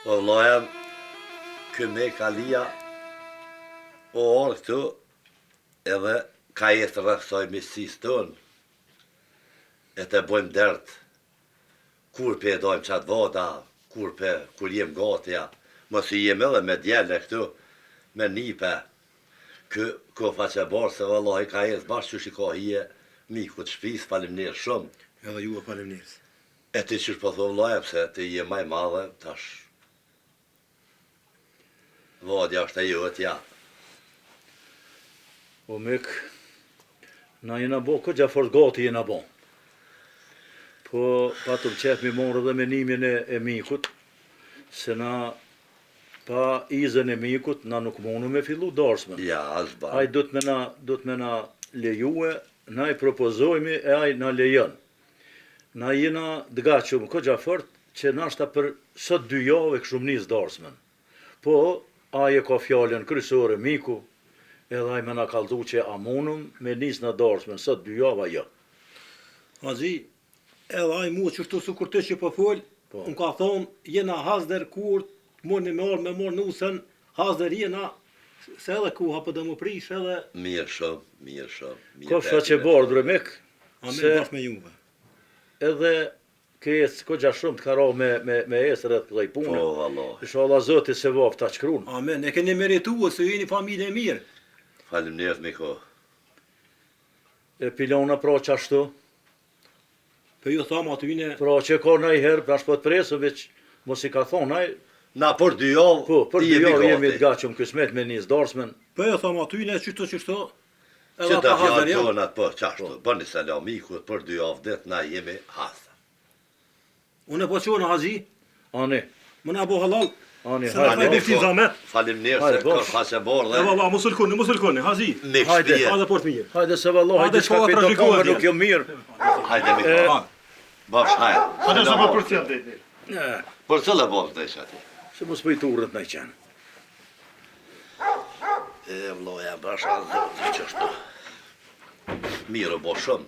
O vllajem, kë me kalia o orë këtu, edhe ka jetë rëksoj misësis tonë, e të bojmë dërtë, kur pe e dojmë qatë vada, kur jem gatja, mos i jem edhe me djelle këtu, me nipe, ko faqe barë se vëllaj ka jetë bashkë që shika hije, miku të shpis, falimnirë shumë. Edhe ju e falimnirë. E ti qështë po thë vëllaj, pse ti je maj madhe, tash, vadja është e jotja. O mik, na jena bo, këtë gjafort gati jena bo. Po, patëm qef mi morë dhe menimin e mikut, se na pa izën e mikut, na nuk monu me fillu darsmen. Ja, as ba. Aj do të me na lejue, na i propozojmi e aj na lejon. Na jena dgaqëm këtë gjafort, që nashta për sot 2 javë e këshum nis darsmen. Po, aj e ka fjallën kryesore miku, edhe aj me na kaldu që a monum me nis në darsmen, sot 2 javë jo. Haxhi, edhe aj mu qështu su kur të që po folë, unë ka thonë, jena hazder kur më me morë nusën, hazder jena, se edhe ku hapë dhe më prish edhe... Mirë shumë. Ko fsha që bardhë remek, Amen bashkë me juve. edhe kësë ko gja shumë të karo me esër edhe këllaj punë. Po, vallaj. Inshallah Zoti se vaf ta qkruan. Amen, e keni merituar se jeni familje e mirë. Falimnirët miko. E pilona pra qashtu, Po ju thamë atyne, pra që ka nëj herë, pra shpo të presë, veç mos i ka thonë aj, Na për 2 javë, po, për 2 javë jemi të gati. gaqëm kësmet me nis darsmen. po ju thamë atyne, qështu, Që edhe të ata hazder fjallë janë. tonat, po, qashtu, bëni selam ikut, për 2 javë dit, na jemi hasta. Unë e po qonë haxhi, Ani, më na bo halal, ani, se na hajde. faj biftin zamet. Falimnirë Hajde, se ka bosh. faqe bardhe, E valla, musulkoni, haxhi. me Hajde, këshpije. Hajde port mirë. Hajde se vallohi, Hajde, diçka shkolla këto trashëgohet, kamë nuk ja. jo mirë. Hajde miko. Bash, hajde. Hajde sa për përcjell dhe. Për cëllë e bërë të isha ti? Se mos pëjtë urët në i qenë. E vloja, bash, a zotë, që është. Mirë bo shumë.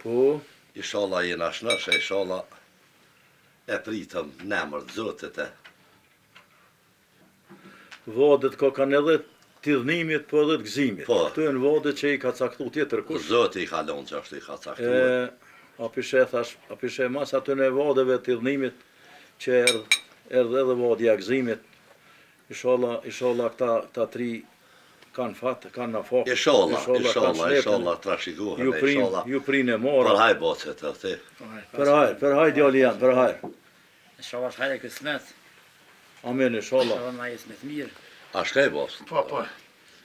Po, Inshallah jena shnëshe, inshallah e pritëm në emër të Zotit e. vadet ka kanë edhe tidhnimit, po edhe të gzimit. Po. Këtu e në vadet që i ka caktu tjetër kush. Zoti i kalon që është i ka caktuar. A pishe mas aty në vadeve tidhnimit që erdhe edhe vadja gzimit. Inshallah këta 3 kanë fat, kanë në fakt. Inshallah, trashikohen, inshallah. Ju prinë e Për mora. haj bocet të ti. Për hajë djali janë, për hajë. Inshallah është hajde kësmet, Amen, inshallah. inshallah na jesmet mirë. A shkaj bos? Po.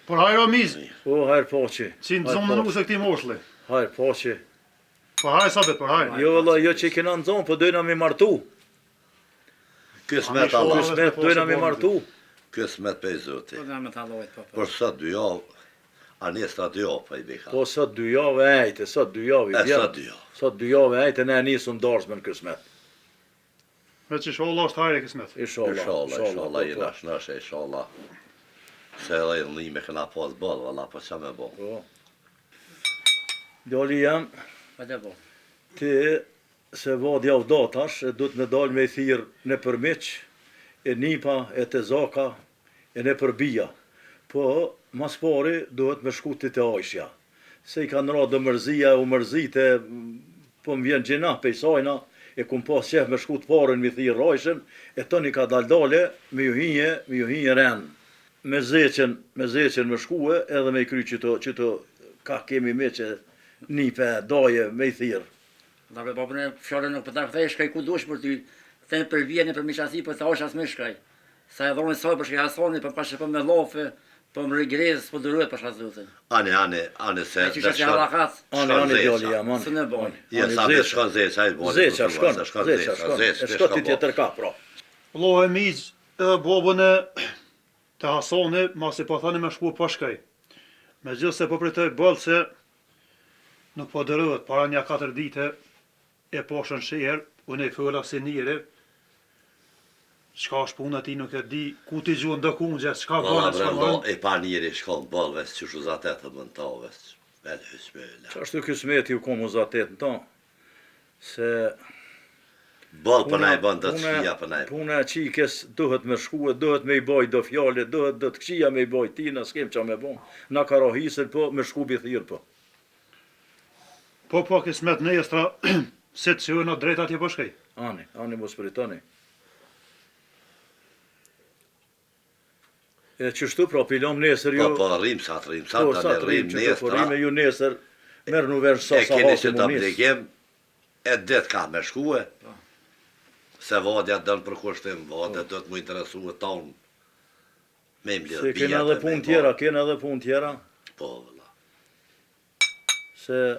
Por hajro miz, Po, hajrë poqi. si në zonë në nuse këti moshli. Hajrë poqi. Po haj sabet, por haj. Jo, valla, jo që i kena në zonë, po dojna mi martu. Kësmet Amin, Allah, shkolla. Kësmet dojna mi martu. kësmet për Zoti. Po dhe me të Allahit, po. Për sot 2 javë, a njësta 2 javë pa i bika. Po, sot 2 javë e ejte, sot 2 javë i E vjen. sot 2 javë. Sot 2 javë e ejte, ne nisëm darsmen kësmet. Me që sholla është hajre kismet. Inshallah, jena shnëshe, inshallah. Se edhe në ime këna pas bëllë, valla, po që me bo. Po. Djali jam, Po dhe po. ti se vadja u datash, e du të me dalë me i thirë në përmiq, e nipa, e të zaka, e në përbija. Po, mas pari, duhet me shkutit e ajshja. Se i kanë radë mërzia, u mërzite, po më vjen gjena pe i sajna, e kum pas qef me shkut parën mi thirë ajshën, e tëni ka daldale me ju hinje ren. Me zeqen me shkue, edhe me i kry qëto ka kemi me që nipe, daje, me i thirë. Da për papën e fjallën nuk për ta këthej shkaj ku dush për ty, thënë për vjeni për miqasi, për ta është as me shkaj. Sa e dhonë saj për shkaj hasoni, për pashe për me lofe, për më regrez, për dërruet për shazutën. Ane se... E që që që halakat, Ani djali jam, së në bojnë. Je sa me shkon zeqa, hajtë bojnë. Zeqa, shkon ti tjetër ka, pra. Lohe miz, edhe bobën e të Hasoni, mas i po thani me shku pa shkaj. Me gjithë se po pritoj bëllë se nuk po dërëhet, para një 4 dite e poshën shiher, unë e fëlla si njëri, qka është punë ati nuk e di, ku ti gjuhën dë kungje, qka Valla bënë, qka brendo, bënë. e pa njëri shkon bëllëves që shuzatet të mëntaves. Bel hysmëla. Që ashtu kësmeti u komu zatet në ta, se Ball për na i bën do të shpia për na. Puna e qikes duhet me shkue, duhet me i boj do fjale, duhet do të këqia me i boj tina, s'kem qa me bon. Na ka rahisër po, me shku bithir po. Po kismet nestra, se të që në drejt atje po shkej. Ani mos pritoni. E qështu pra pilom nesër ju... Po rrim sa të sa të rrim që po nestra. rime ju nesër, merë në verë sa E sa keni hasi që të munis. obligim, e det ka me shkue. Se vadja dënë për kushtim, vadja do të mu interesu e tonë. Me im lidhë Se bijat. kena edhe pun tjera, Po, vëlla. se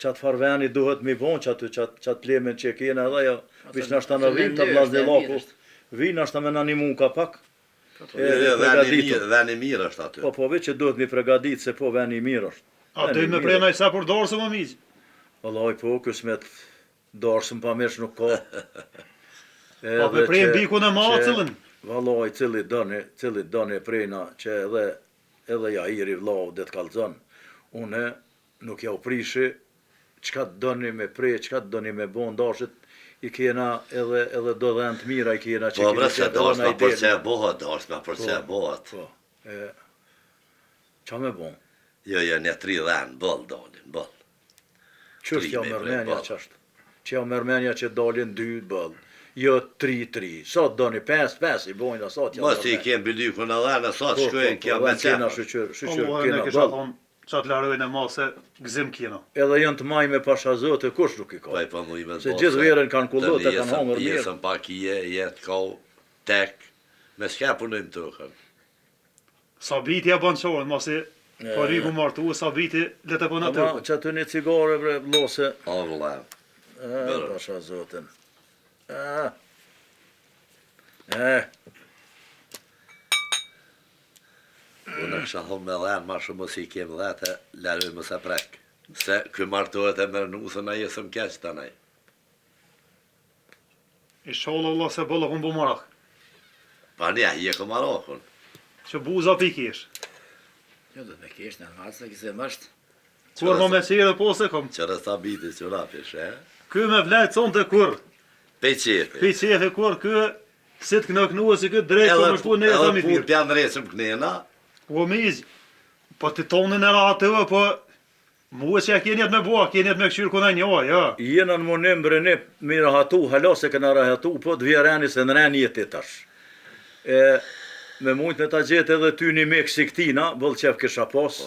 qatë farveni duhet mi bon, qatë plemen që kena edhe jo, vish nashta në vim të vlasni laku, vinë nashta me në animun ka pak, Veni mirë është aty. po veç që duhet mi pregadit se po veni mirë është. A dhe me prena i sa për dorë më mizë. Vallaj po, kësmet darsëm pa mesh nuk ka. Po me prejnë biku në macëllën. Vallaj, cili dëni prejna që edhe ja iri vlau dhe të kalzën. Une nuk ja u prishi, qka të dëni me prej, qka të dëni me bon dashit, i kena edhe do dhe në të mira i kena që Po bre se dash ma përse e bohat, dash ma përse e bohat. Po, qa me bon? Jo, një 3 dhenë, bëll dalin, bëll. Qështë ja me mërmenja prej, qashtë? Që ja mërmenja që dalin 2 bëll, jo 3-3, sa të doni 5-5 i bojnë, sa të ja Mos i kem bilykun e dhene, sa të shkojnë kja me kena qenë. shqyqyr, Allah, kena ne kisha bëll. thonë, qatë larojnë e ma se gzim kjena. Edhe janë të maj me pashazote, kush nuk i Po ka. i për mu i me Se gjithë verën kanë kullot e kanë hongër mirë. Pjesën pak i jetë kau, tek, me s'ka punojmë të këm. Sabiti ja banë qorën, ma se po riku martu, sabiti le të bënë Ama atë. që aty një cigare bre, lose, O vëlla, pashazoten. unë kësha thonë me dhenë, ma shumë mos i kem dhete, lërëj më se prek. Se kë martohet e mërë nusën, a jesëm keq të nej. I sholë Allah se bëllë këmë bu marak. Pa nja, je kë marakun. Që buza pikish. Jo, do me kesh në marë, se kise mështë. Kur më me qire po se kom. Qërë sa biti që rapish, e? Ky me vlejtë sonë të kur. Pe qefi. Pi qefi kur, ky si të knëknua si këtë drejtë po më shku në e Edhe thami pun firë. pjanë resëm kënena, O mizë, po të tonën e ratë të po mua që ja kjenjet me bua, kjenjet me këshyrë kuna njoha, ja. Jena në monim brene, mi rahatu, hala se këna rahatu, po të vjereni se në reni jeti tash. Me mujt me ta gjetë edhe ty një mek si këtina, bëllë qef kisha pas,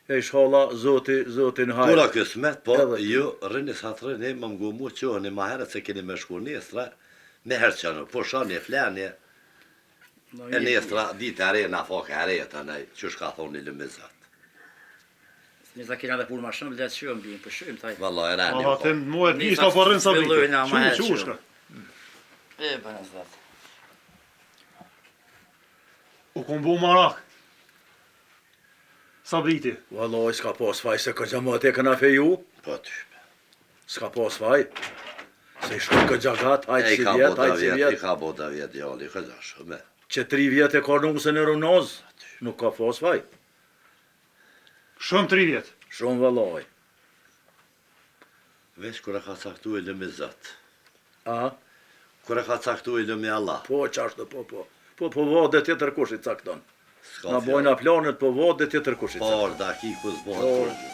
e ishala zotin hajë. pura kësmet, po Edhe- ju rëni sa të rëni, më ngumu qohëni ma herët se keni me shku nestra, me herë që në, po shani e flanje, e nestra, ditë are, na fake are, të nej, që shka thoni lëmizat. Një sa kena dhe punë ma shumë, letë shumë, bimë, për shumë, taj. Valla e rani, Aha, po. të mua e t'nishtë po rënë sabiti. Fillojnë, ama e Qushka. E, për në zlatë. U kom bu marak. Sabiti. Vallaj, s'ka pas faj se këgja më te këna feju, Po ty. s'ka pas faj. Se i shku këgja gat, hajtë E i si ka vjet, bota hajtë si vjet, i vjet. ka bota vjet, jalli, këza shumë. Që 3 vjet e ka nusën e runoz, nuk ka pas faj. Shumë 3 vjetë. Shumë vallaj. Vesh kura ka caktu e lëmizat. A? Kura ka caktu e lëmi Allah. Po, qashtë, po. Po vade tjetër kush i cakton. S'ka Na fjallë. bojna planet, po vade tjetër kush i cakton. Por, da ki ku s'bohat Po. kurgjë.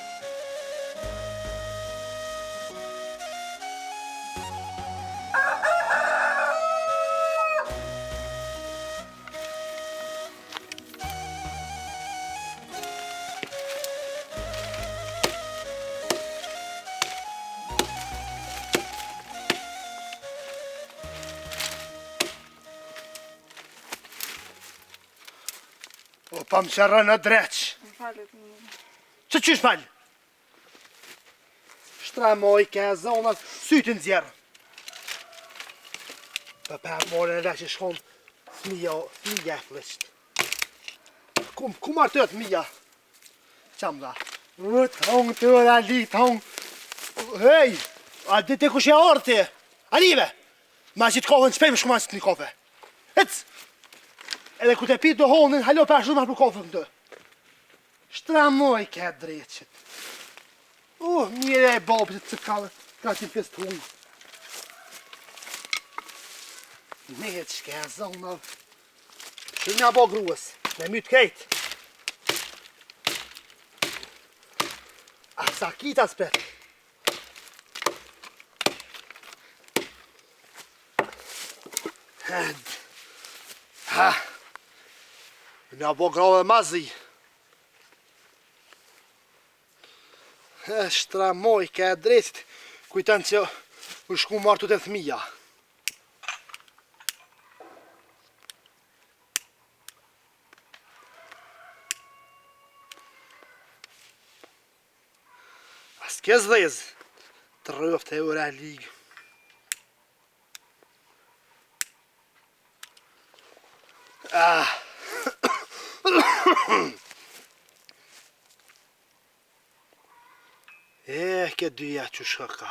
O, pa më qërë në dreq. Që qysh falë? Shtra moj ke zonat, sytin zjerë. Për për more në dhe që shkon fmija e flisht. Ku marrë të fmija? Qam dha? Tong të dhe li tong. Hej, a dhe të kush e orë ti? Alive, ma që të kohën s'pejmë shkuman së të një kofe. Ec! Edhe ku të pi të honin, halo për shumë për kofën këtë. Shtramoj ke dreqit. Mire e babë që të kallë, ka që fest huj. Ne çka zona. Që nga bo gruës, me mytë kejt. A sa kita spet. Ha. Nga bo grave mazi. Shtra moj, ka e drejtit. Kujtan që u shku martu të thmija. S'ke zdhez, të rëftë e ura ligë. Ke dyja që shëka.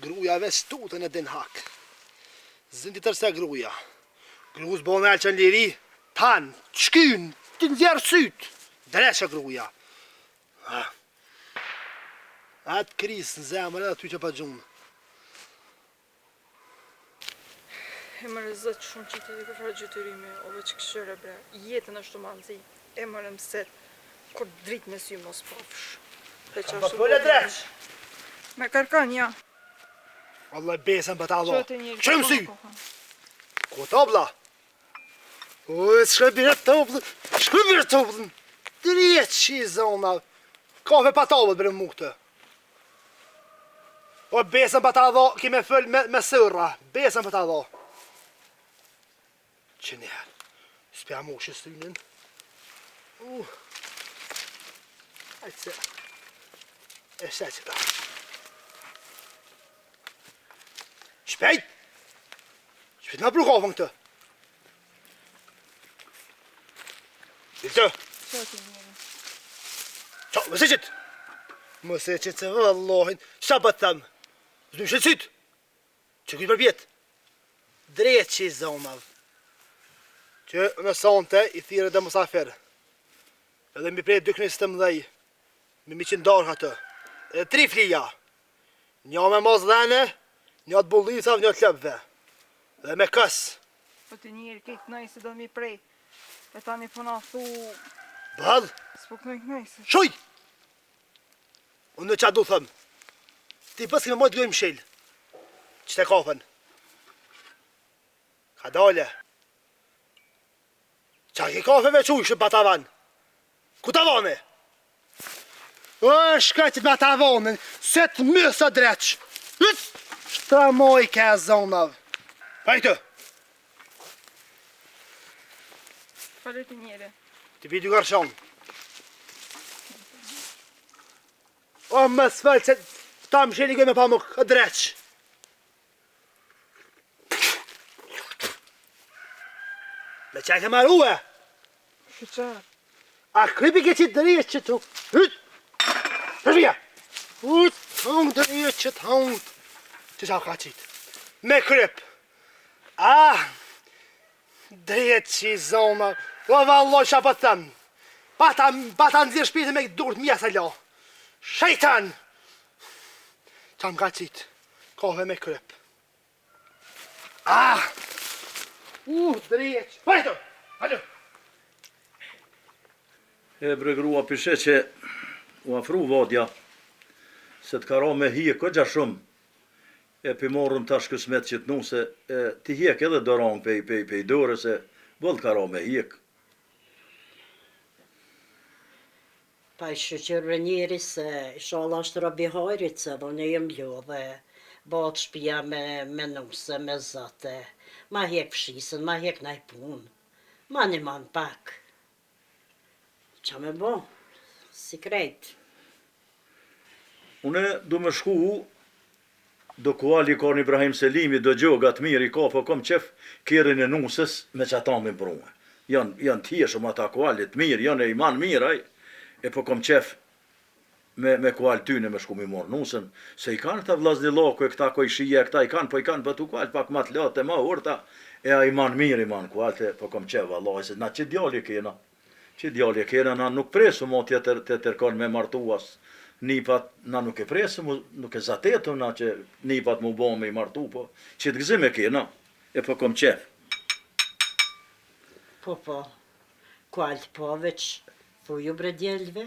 Gruja veç tutën e Den Haag. Zëndi tërse gruja. Gruz bo me alë që në liri, tanë, shkyn, të nëzjerë sytë. Dreqë gruja. Atë krisë në zemër edhe ty që pa gjumë. E më rëzët shumë që të di përfra gjytërimi, ove që këshëre bre, jetën është të manzi, e më rëmëset, kur dritë me sy mos pafsh. Ba pëlle dreqë. Me kërkan, ja. Allah besën për ta dho. Që të njërë. Qërëm sy? Ko të obla? O, shkëbire të oblën. Shkëbire të oblën. Dreqë që i zona. Kafe pa të oblën bërë mu këtë. O, besën për ta dho, kime fëll me sërra. Besën për ta dho. Që njërë. S'pja mu shë synin. Hajtë se. E shë që ta. Shpejt! Shpejt nga brukavën këtë. Iltë! Që të njërë. Qa, mëse qitë! Mëse qitë se vëllohin, qa bët thëmë? Zdu shëtë sytë! Që këtë për vjetë? Drejtë që i zonav. Që në sante i thire dhe mësafer. Edhe mi prej 2 kënisë të mdhej. Me mi qëndarë atë. Edhe 3 flija. Një me mos dhene, një të bullicav, një të lëpve. Dhe me kësë. Po të njërë këtë nëjse do mi prej. E ta një puna thu... Bëllë, S'po kënoj nëjse. shuj! Unë në qa du thëmë. Ti pës kime mojtë lujmë shilë. Që te kafen. Ka dole. Qa ki kafeve qujshë pa tavan. Ku tavane? O, shkajtit me tavanen, se të mësë dreqë. Shtra moj ke zonav. Pa i të. Falë të njëre. Ti pi 2 garshon. O, më sfëllë që ta më shili me pa më dreqë. Me që ke marrua? Shqyqar. A krypi ke qitë dërije që të... Hyt! Përshvija! Hyt! Hongë dërije që të hongë. Që qa ka qitë? Me kryp. Dërije që i zona. O valloj qa për thëmë. Pa ta nëzirë shpite me durët mja se lo. Shejtan! Qa më ka qitë? Kafe me kryp. Dërije që... Pajto! Hajdo! E bre grua pishe që u afru vodja, se të kara me hije këgja shumë, e pi morëm tash kësmet që të nu se ti hjek edhe dorang pe i dore se vëllë kara me hjek. Pa i shqyqyrë njëri se shala është rabi hajrit se dhe në jem jo dhe batë shpia me nuse, me zate, ma hjek fshisën, ma hjek naj punë, ma një man pak. Qa me bo, si krejt. Une du me shku, do kuali ka një Ibrahim Selimi, do gjogat mirë i ka, po kom qef kjerin e nusës me që ata me mbrume. Janë tjeshëm ata kualit mirë, janë e iman mirë, e po kom qef me kual tyne me shku mi morë nusën, se i kanë këta vlazni loko, e këta ko i shije, këta i kanë, po i kanë bëtu kual, pak ma të late, ma urta, e a iman mirë iman kual, po kom qef Allah, se na që djali kena. Që djali kena na nuk presu mo tjetër kanë me martuas nipat na nuk e presëm, nuk e zatetëm na që nipat mu bo me I martu, po që të gëzim e kena, e po kom qef. Po, kualt po veç thuju bre djelve,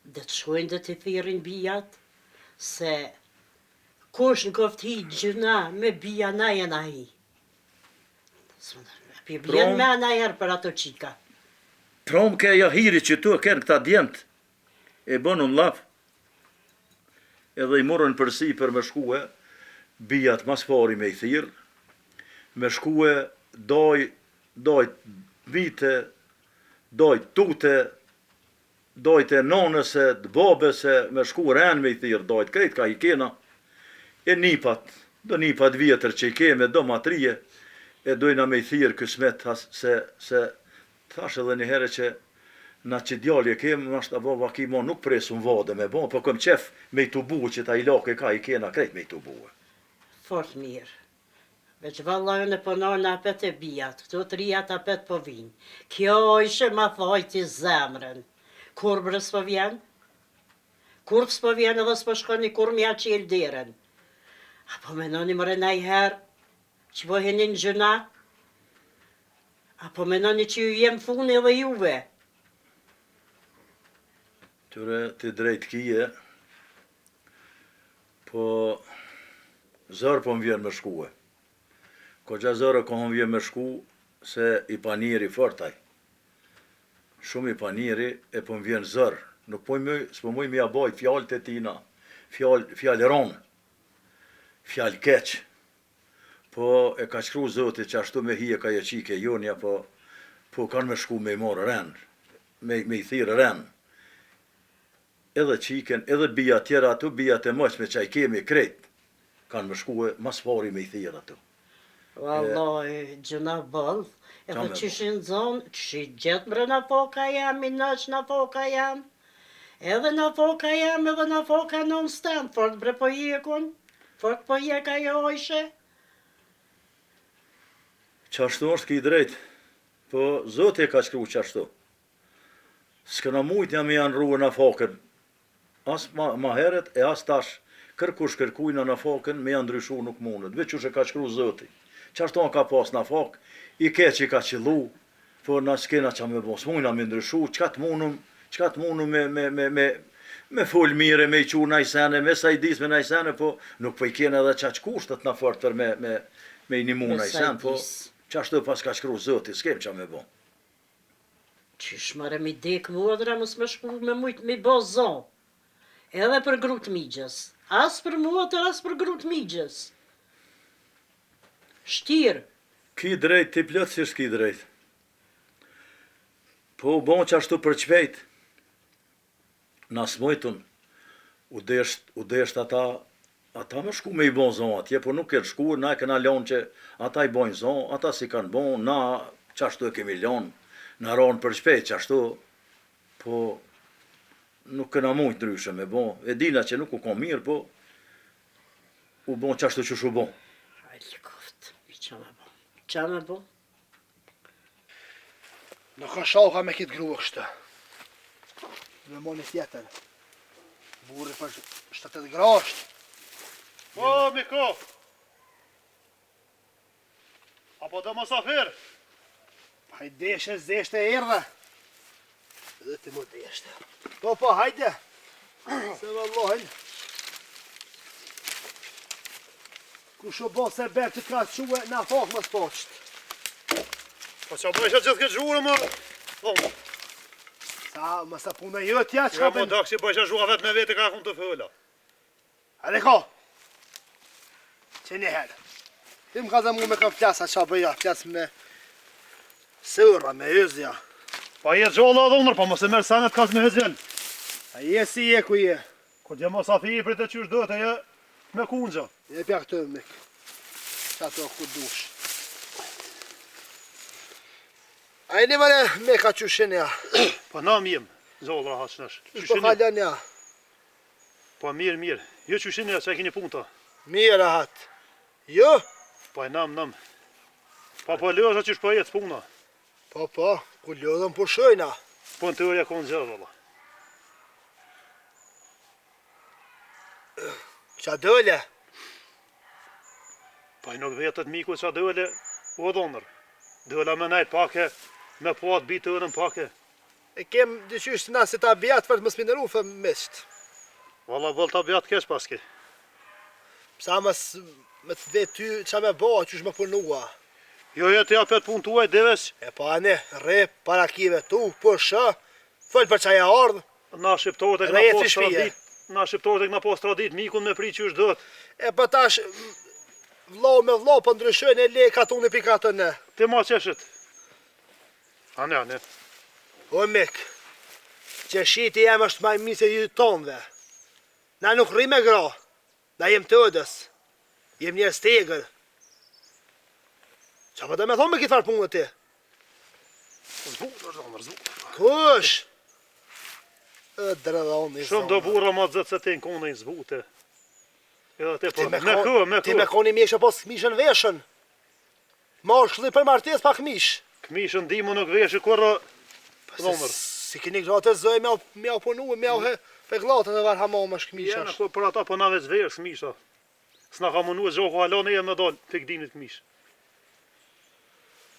dhe të shkojnë dhe të thirin bijat, se kush në koft hi gjëna me bija na jena hi. Pi bjen me ana herë për ato qika. Prom ke jahiri që tu e kënë këta djemët, e bënë në laf, edhe I morën përsi për me shkue, bijat mas pari me I thirë, me shkue doj vite, doj tute, doj të nonëse, të babese, me shku rënë me I thirë, doj të krejt ka I kena, e nipat vjetër që I keme, do matrije, e dojna me I thirë kësmet, se thash edhe një herë që na që djali e kemë, nashta baba ki mo nuk presu në vade me bo, po këm qef me I tubu që ta I lake ka I kena krejt me I tubu. Fort mirë. Veç vallajën e pënon apet e bijat, këto të rijat apet po vinë. Kjo ishe ma thajti zemrën. Kur brës po vjen? Kur s'po vjen edhe s'po shkoni kur mja qelë deren. Apo menoni mëre na I herë, që po henin gjëna? Apo menoni që ju jem funi edhe juve? Tyre të drejt kije, po zërë po më vjen me shkue. Ko gja zërë ko më vjen me shku, se I paniri fortaj. Shumë I paniri e po më vjen zërë. Nuk po s'po muj me jabajt fjallët e tina, fjallë ronë, fjallë keqë. Po e ka shkru Zoti që ashtu me hije ka je qike jonja, po kanë me shku me I morë rënë, me I thirë rënë. Edhe qiken, edhe bija tjera atu, bija të mëqme që I kemi krejt, kanë me shku mas pari me I thirë atu. Wallahi, gjëna bëllë, edhe qyshin zonë, qyshi gjithë mre në foka jam, I nëq në foka jam, edhe në foka jam, edhe në foka non stem, fort bre po jekun, fort po jeka jo ishe. Qashtu është ki drejt, po Zoti e ka shkru qashtu. S'këna mujt jam I anruë në fokën, as ma heret e as tash, kërkush kërkujna në fokën, me janë ndryshu nuk mundet, veç që ka shkru Zoti. Qashtu ka pas në fokë, I keq I ka qillu, po na s'kena qa me bo, s'mujna me ndryshu, qka të munum me fol mire, me I qu najsene, me sajdis me najsene, po nuk po I kena edhe qaq kushtet në fort për me I nimu najsen, po qashtu pas ka shkru Zoti, s'kem qa me bo. Qysh mare mi dek modra, mos me shku me mujt mi bo zonë. Edhe për grut migjës. As për muatër, as për grut migjës. Shtirë. Ki drejt, ti plotësisht ki drejt. Po u bon qashtu për qpejt. Na smojtun, u desht ata me shku me I bon zonë atje, po nuk e shku, na e kena lonë që ata I bojnë zonë, ata si kanë bon, na qashtu e kemi lonë, na ronë për shpejt qashtu, po nuk kena mujt ndryshe me bon, e dina që nuk u kom mirë, po u bon qashtu që shu bon. Hajli koft, qa me bo? Qa me bo? Nuk ka shoka me kitë grua kështë. Dhe moni tjetër. Burri për 70 grasht. Po, Miko! Apo do mosafir? Hajdeshe, zeshte e erdhe. Dhe ti mu deshte. Po, hajde. Se vëllohen. Ku shu bo se berë të ka quë në fakë më spoqët. Po që bëjshë gjithë këtë zhurë, më? Dhomë. Sa, më sa punë e jëtja, që Ja, ka po dak që bëjshë zhurë vetë me vete ka kun të fëlla. Ale ko. Që një herë. Ti më ka dhe mu me kam flasa qa bëja, flas me sëra, me ëzja. Pa jetë gjolla dhonër, pa mos e merë sanet kas me hëzjen. A je si je ku je? Kur dje mosafi për të qysh do të je me kunxha. Je pja këtë mik. Qa të ku dush. A e një mëre me ka qyshin ja. Po na mjem, zolla haqnash. Po halën ja. Po mirë. Jo qyshin ja që e kini punta. Mirë ahat. Jo? Po e nam. Po lëza qysh po jetë puna. Po, ku lodhën po shojna. Po në teoria konë gjë, valla. Qa dële? Pa i nuk vetët miku qa dële, o dhonër. Dëla me najt pake, me pat bitë ënën pake. E kem dyqysh na se ta bjatë për të më spinderu fë misht. Valla vëll ta bjatë keq paske. Psa me të vetë ty qa me ba, qysh me punua. Jo jetë ja pet pun tuaj deves, E pa ne, re, para kive tu, për shë, fëll për qaj e ardhë. na shqiptorët e Edhe këna jetë pas i shpije. tradit, na shqiptorët e këna pas tradit, mikun me pri qysh dët. E për tash, vlo me vlo, për ndryshojnë e le katun e pikatën e. Ti ma qeshët. Ane. O mik, që shiti jem është maj mirë se ju tonëve. Na nuk rri me gra, na jem të ëdës, jem njerë stegër. Qa për të me thonë me këtë farë punë ti? Zbutë, dhonër, zbutë. Kush? Dredhon i Shumë do burra ma zëtë se ti në kone i zbute. Edhe te Ti për, me me Ti me kë. koni mjeshë pos këmishën veshën. Moshli për martes pa këmish. Këmishën dimu nuk veshë kurra, dhonër. Si keni gratë e zëj me au punu, me au he pe glatën e varë hamo më shkëmisha. Jena ku për ata po na veç verë këmisha. S'na ka munu e gjoku halon e jem me dalë, pik dinit këmish.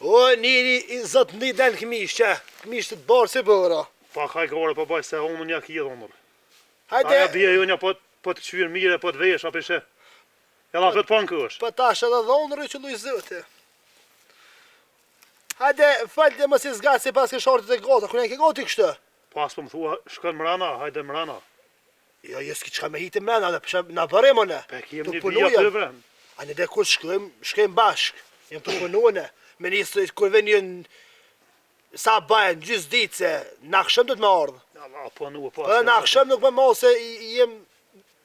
O, njëri i zëtë një den këmish, që? Këmish të të barë si bëra. Pa kaj gore po baj se unë nja kje dhonër. Hajde, Aja bje ju nja po të qyrë mire, po të vesh, apishe. Edhe apet pan kësh. për tash edhe dhonëri që luj zëti. Hajde, falë më si zgatë si pas ke shortit e gota, kërën ke goti kështë? Pas po më thua, shkën mrana, hajde mrana. Jo, jes ki qka me hiti mrena, na bërim one. Pe kem Të një punujem. bia të vren. A në dhe kur shkojmë bashk, jem të punuene, me njësë kur ven një sa bajen, gjysë ditë se në akshëm do të me ardhë. Allah, po nuk pas. Edhe në akshëm nuk me mos se jem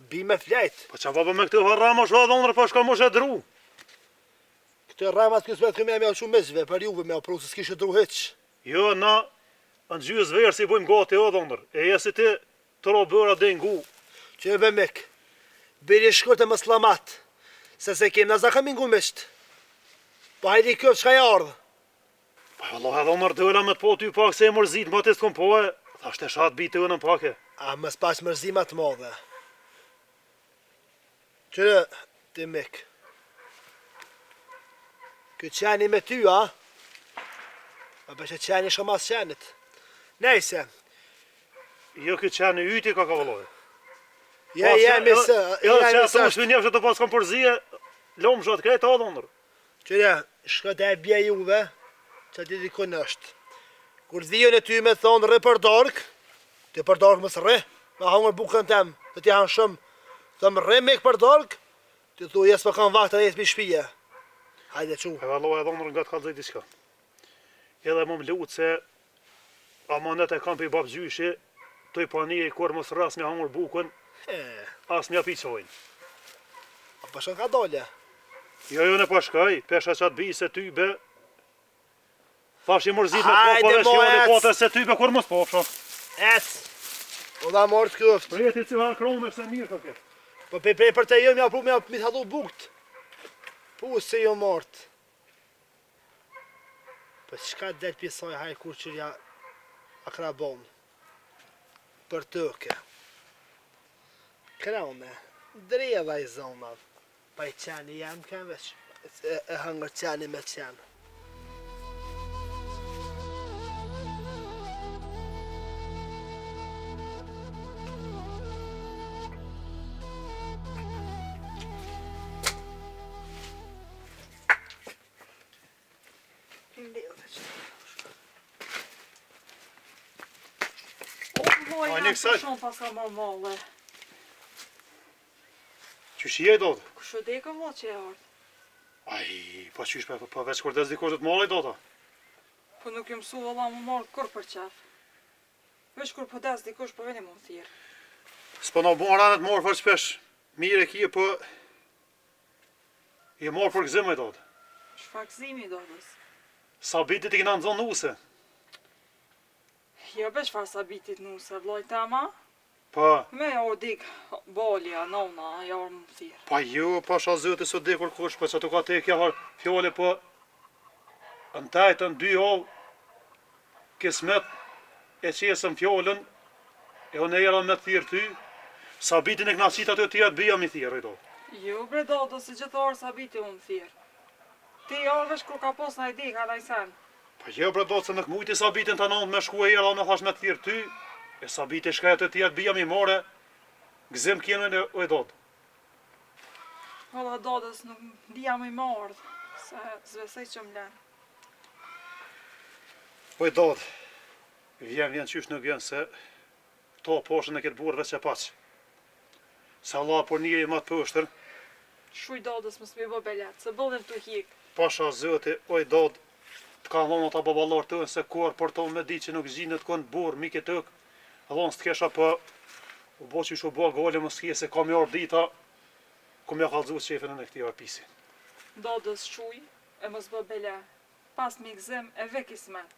bi me flejt. Po qa baba me këtë harra më shva dhonër, po shka më shë dru. Këtë rajmat kësë me të këmë me o shumë mesve, për juve me o pru, se s'kishë dru heq. Jo, na, në gjys verë si bujmë gati o dhonër. E jesi ti të ro bëra dhe ngu. Që e be mek, biri shkurt e më slamat, se kem në zakëm ingu misht. Po hajdi këpë qka e ardhë. Po Allah, edhe dhonër dëla me të po ty pak se e mërzit, ma të s'kom po e. Thashtë e shatë bitë të në pake. A më s'pash mërzima të madhe. Qërë, ti mek. Këtë qeni me ty, a? A përshë qeni shumë as qenit. Nejse, Jo këtë qenë yti ka vëlloj. jemi së, Jo, që jemi atë së. u shpinjef që të pas kom përzije, lomë shatë krejtë a dhonër. Qërë, shkët e bje juve, që ti dikun është. Kur dhion e ty me thonë rë për dork, ti për dork mësë rë, me hangër bukën tem, dhe ti hanë shumë, thëmë rë me për dork, ti thu jesë për kanë vaktë dhe jesë për shpije. Hajde që. E vëlloj e dhonër nga të kalëzaj diska. Edhe më lutë se amanet e kam për i babë gjyshi, të i pani e kur mos ras me hangër bukën, as mja piqojnë. A përshën ka dole. Jo, në pashkaj, pesha qatë bi se ty be, thash i mërzit me Hajde, po, po dhe mo, shjoni ec. po të se ty be kur mos po, fsho. Ec, o da morë të këft. Prejeti si ha krome se mirë ka këtë. Po prej për të jo mja pru me të hadhu bukt. Pu se jo mort. Po qka del pjesoj haj kur qërja akrabon. Për tëke. Kraume, dreva i zonat. Pa i qeni jam kem veç. E hangër qeni me qenë. A, një kësaj? Shumë pas ka më male. Që shije do të? Kështë dhe ka vë që e ardhë. Aj, pa qysh pa veç kur des dikosh do të malaj do të. Po nuk ju mësu vëlla më marrë kur për qef. Vesh kur po des dikush po veni më thirë. S'po në bon ranet morë fërë shpesh. Mire kje po... I morë për gëzim e do të. Çfarë gëzimi do dhës? Sa bitit i kina në zonë nuse. Jo besh farë sa bitit nuse, vloj tema. Pa, Me o dik bolja, nona, ja orë më thirë. pa jo, pa shazëti sot dikur kush, po që të ka te kja har fjole, po... Në tajtë në dy ovë, kismet e qesën fjolën, e unë e jera me thirë ty, Sabitin e kna qita të tjetë bija mi thirë, do. Jo, bre Dodo, se gjithë orë sabiti unë thirë. Ti orëvesh kur ka pos në ide, ka najsen. Po jo, bre do, se në këmujti Sabitin të nëndë me shku e jera, me thash me thirë ty, e Sabiti shka e të tjetë bija mi more, gëzim kjenën e ojdod. Valla Dodës nuk dija me mordë, se zvesej që më lenë. Ojdod, vjen qysh nuk vjen se to poshën e këtë burë veç e paqë. Se Allah por një i matë pështër, Shuj Dodës më s'mi bë belet, se bëllën të hikë. pasha zëti, ojdod, të ka dhonë ata babalar të se kur për to me di që nuk gjinë të konë burë, mi këtë tëk, dhonë së të kesha për u bo që ishu bo gale më s'kje se kam jarë dita, ku me kalëzu qefën e në këti arpisi. Dodës shuj, e mos bë bele. Pas mi gzim e ve kismet.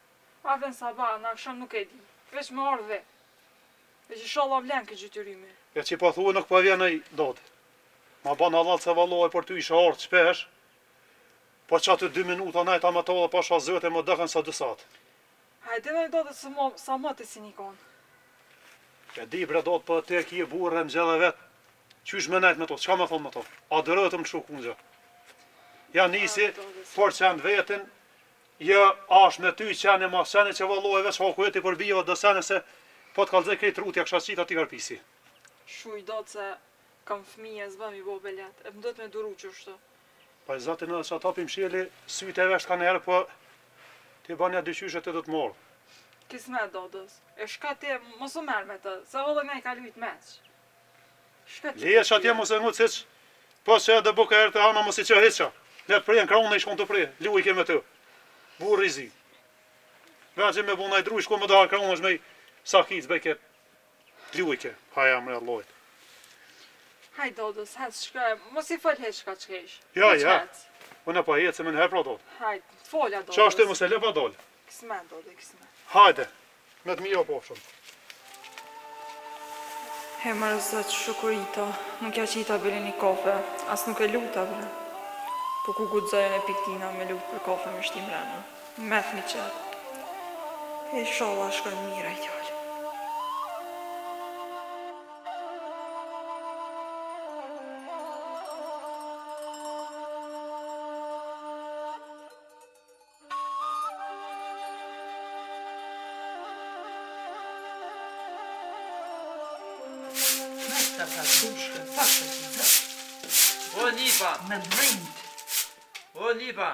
Aven sabah, në akşam nuk e di. Veç me orë ve. Veç i sholla vlen këtë gjytyrimi. E që pa thua nuk pa vjen e i dodë. Ma ban halal se valoj për ty isha ardë shpesh, po që aty 2 minuta najta me to dhe pasha zëte më dëkën sa 2 satë. Hajde në i Dodës sa më të si nikon. E di bre dodë për te ki e burë në gjellë vetë, qysh me najt me to, qka me thonë me to? A dërëtëm të shukun gjë. Ja nisi, por qenë vetin, jë ash me ty qenë ma qenë që valoj veç haku e ti për bio dhe sene se po të kalzej krejt rutja kësha qita ti karpisi. Shuj Dodë se kam fëmije, s'bëm i bo belet. E më do të me duru qështu. Pa i zatin edhe që atapim shjeli, sytë e vesh ka njerë, po ti banja dyqyshet e do të morë. Kismet Dodës. E shka ti mos u merë me të, se vëllë nga i ka lujt meq. Shka ti. Leje që atje mos e ngu ciq, po që edhe buka erë të hana mos i që heqa. Ne të prejnë kraune i shkon të prejnë, luj ke me të. Burë i zi. Veqe me buna i dru i shkon me doha kraune është me i sakic, bejke luj ke, haja mre lojt. Haj Dodës, hec shka, mos i fol hec shka qkesh. Ja, ja. Unë e pa jetë se me nëherë pra do. Hajde, folja Dodës. Qa është e mos e le pa dollë. Kismet Dodë, kismet. Hajde, me të mija po shumë. He mërë zëtë shukurita, nuk ja qita bile një kafe, as nuk e luta bre. Po ku gudzojën e piktina me lutë për kafe me shtim rena. Met mi qëtë. E sholla shkoj mira i tjallë. O Lipa! Me drind. O Lipa!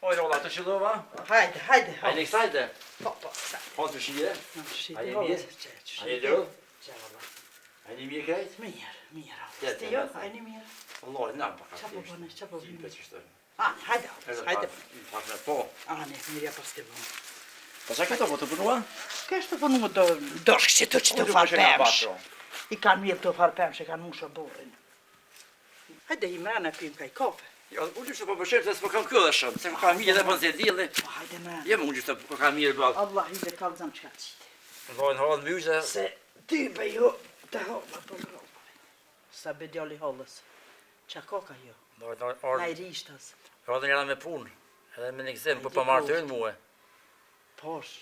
Oj, rolla të qëllova? Hajde, hajde. Hajde kësajte? Po, po. Po të shije? Hajde mirë? Hajde do? Hajde mirë krejt? Mirë, mirë. Tjetë, Ti jo, hajde mirë. Allah, në më Qa po bëne, qa po bëne? qështë. Hajde, hajde. Pak me po. Ani, mirja pas të bëne. Po që këto po të përnua? Kështë të përnu do doshkë që të farpemsh. I kanë mirë të farpemsh, e kanë mushë borin. Hajde i mrena pim kaj kafe. Jo, unë gjyshtë po përshemë se s'po kam kjo dhe shumë, se ka mirë dhe për nëse dili. Po, hajde mrena. Jem unë gjyshtë po kam mirë bëllë. Allah i dhe kalzam qka qitë. Vojnë halë myshë. Se ty be jo të holla për mrova. Sa be djali hollës. Qa koka jo? Na i rishtas. Rodë njëra me punë, edhe me në gzim, po për marë të rënë muë. Posh,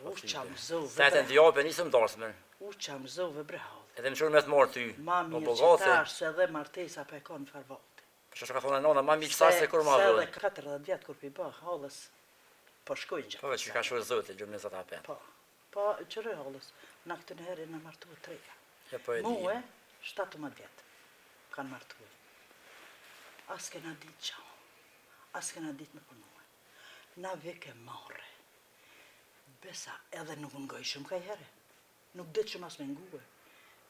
u qa më zove Se e të ndjopë e nisëm darsme. U qa më zove bre hollë. Edhe më qërë me të marë ty. Ma Po mirë që bogate. tash se edhe martesa pe konë farvati. Që që ka thonë e nona, ma mi qësa se kur ma Se vëllë. edhe 40 vjetë kur pi bë hollës, po shkojnë gjatë. Po veç që ka shurë zëtë, gjëmë nëzat apen. Po, po qërë hollës, na këtë në herë në martu 3. Ja po e di. Muë, 17 vjetë, kanë martu. As kena ditë qao, as kena ditë në punuë. Na veke marre. Besa edhe nuk ngojshëm kaj herë, nuk ditë shumë as me nguë.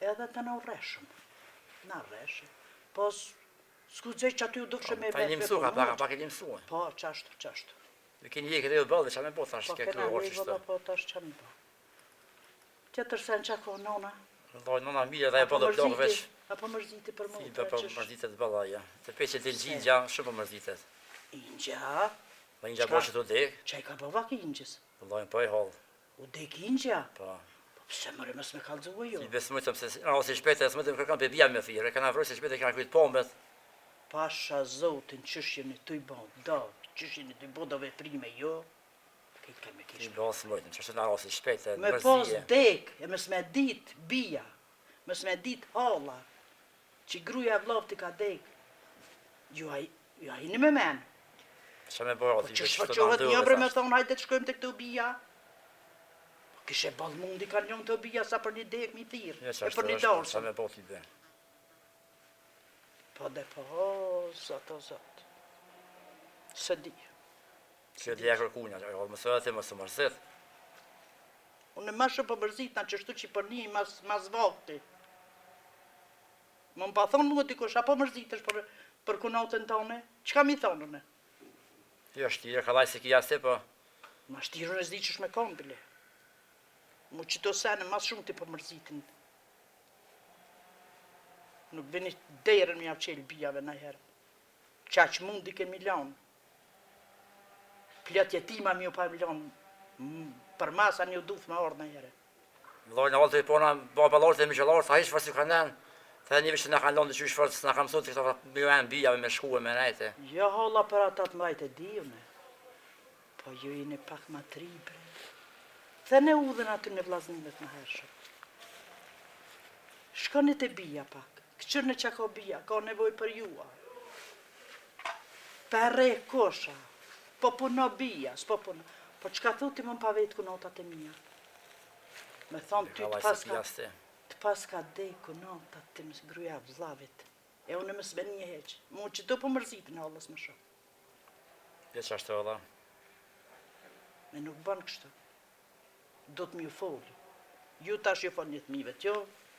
Edhe të na rreshëm, na rreshëm. Po, s'ku dzej që aty u dufshë me Pa e një mësuka, pak e një mësuë. Po, qashtu, qashtu. Dhe keni je këtë e bëllë dhe qa me po thash, Po, ke kena kërë orë lejë vëlla, qështë. po, tash qa mi po. Tjetër sen qa ko nona. Lojnë nona mirë dhe e bëllë të plakë veç. Apo mërziti për mu. Si për mërzitet bëlla, ja. Të peqe të gjingja, shumë për mërzitet. Inja, Dhe një gjabo që të dek, qaj ka bëva ki ingjës. lojnë po e halë. U dek inja. Po. Po pse mëre mës me kalzua jo. Si besmujtëm se rrasi shpete, së mëtëm kërkan për bja me thirë, e kana vroj se shpete kana kujtë pombet. Pasha zotin qëshjën e të i bon, do, qëshjën e të i bon do veprime jo. Këtë keme I kishme. bëllë së mëjtëm, që është në rrasi shpete, Me pos mërzije. dek, e mës me dit, bia. Mës me dit halla, që gruja e vllafti ka dek, ju a hini me men. Qa me bërë, Po që shfaqohet një bre me thonë, hajde të shkojmë të këtë bia. Kishe ball mundi ka njën të bia sa për një dek mi thirë, e për një Qa darsën. me bërë t'i dhe. Po dhe po, zot o zot. Se di. Që t'le e kërkunja, më thëve të më së mërësit. Unë ma shumë për mërzit na qështu që për një mas vakti. Më pa thonë mua dikush, apo mërzitesh për kunatën tone? Qka mi thonë une? Jo, shtire, ka laj se kja se, po. Ma shtirën e zdi qësh me kanë, bile. Mu qëto sene, mas shumë ti për mërzitin. Nuk vini derën mi avqel bijave në herë. Qa që mundi ke milion. Plet jetima mi u pa milion. Për masa një duf me orë në herë. Lojnë altë i pona, babalarët e mishëllarët, a ishë fërës ju kanë nenë. Të një vishë në kanë lonë të qysh fërës, në kam sotë të këta mjojnë bijave me shkuë me nejte. Jo holla për ata të mrajt e dijune. Po ju jeni pak ma tri, bre. Dhe ne udhen aty në vlaznimet në hershëm. Shkoni të bija pak. Këqër në që ka bija, ka nevoj për jua. Pere kosha. Po puno bija, s'po puno. Po qka thuti më pa vetë kunotat e mija. Me thonë ty të paska dej kunotat të mësë gruja vëllavit. E unë mësë ben një heqë. Mu që të për mërzitin e allës më shumë. Dhe që ashtë ola? Me nuk banë kështu. Do të m'ju foli. Ju tash ju fol një të mive t'jo.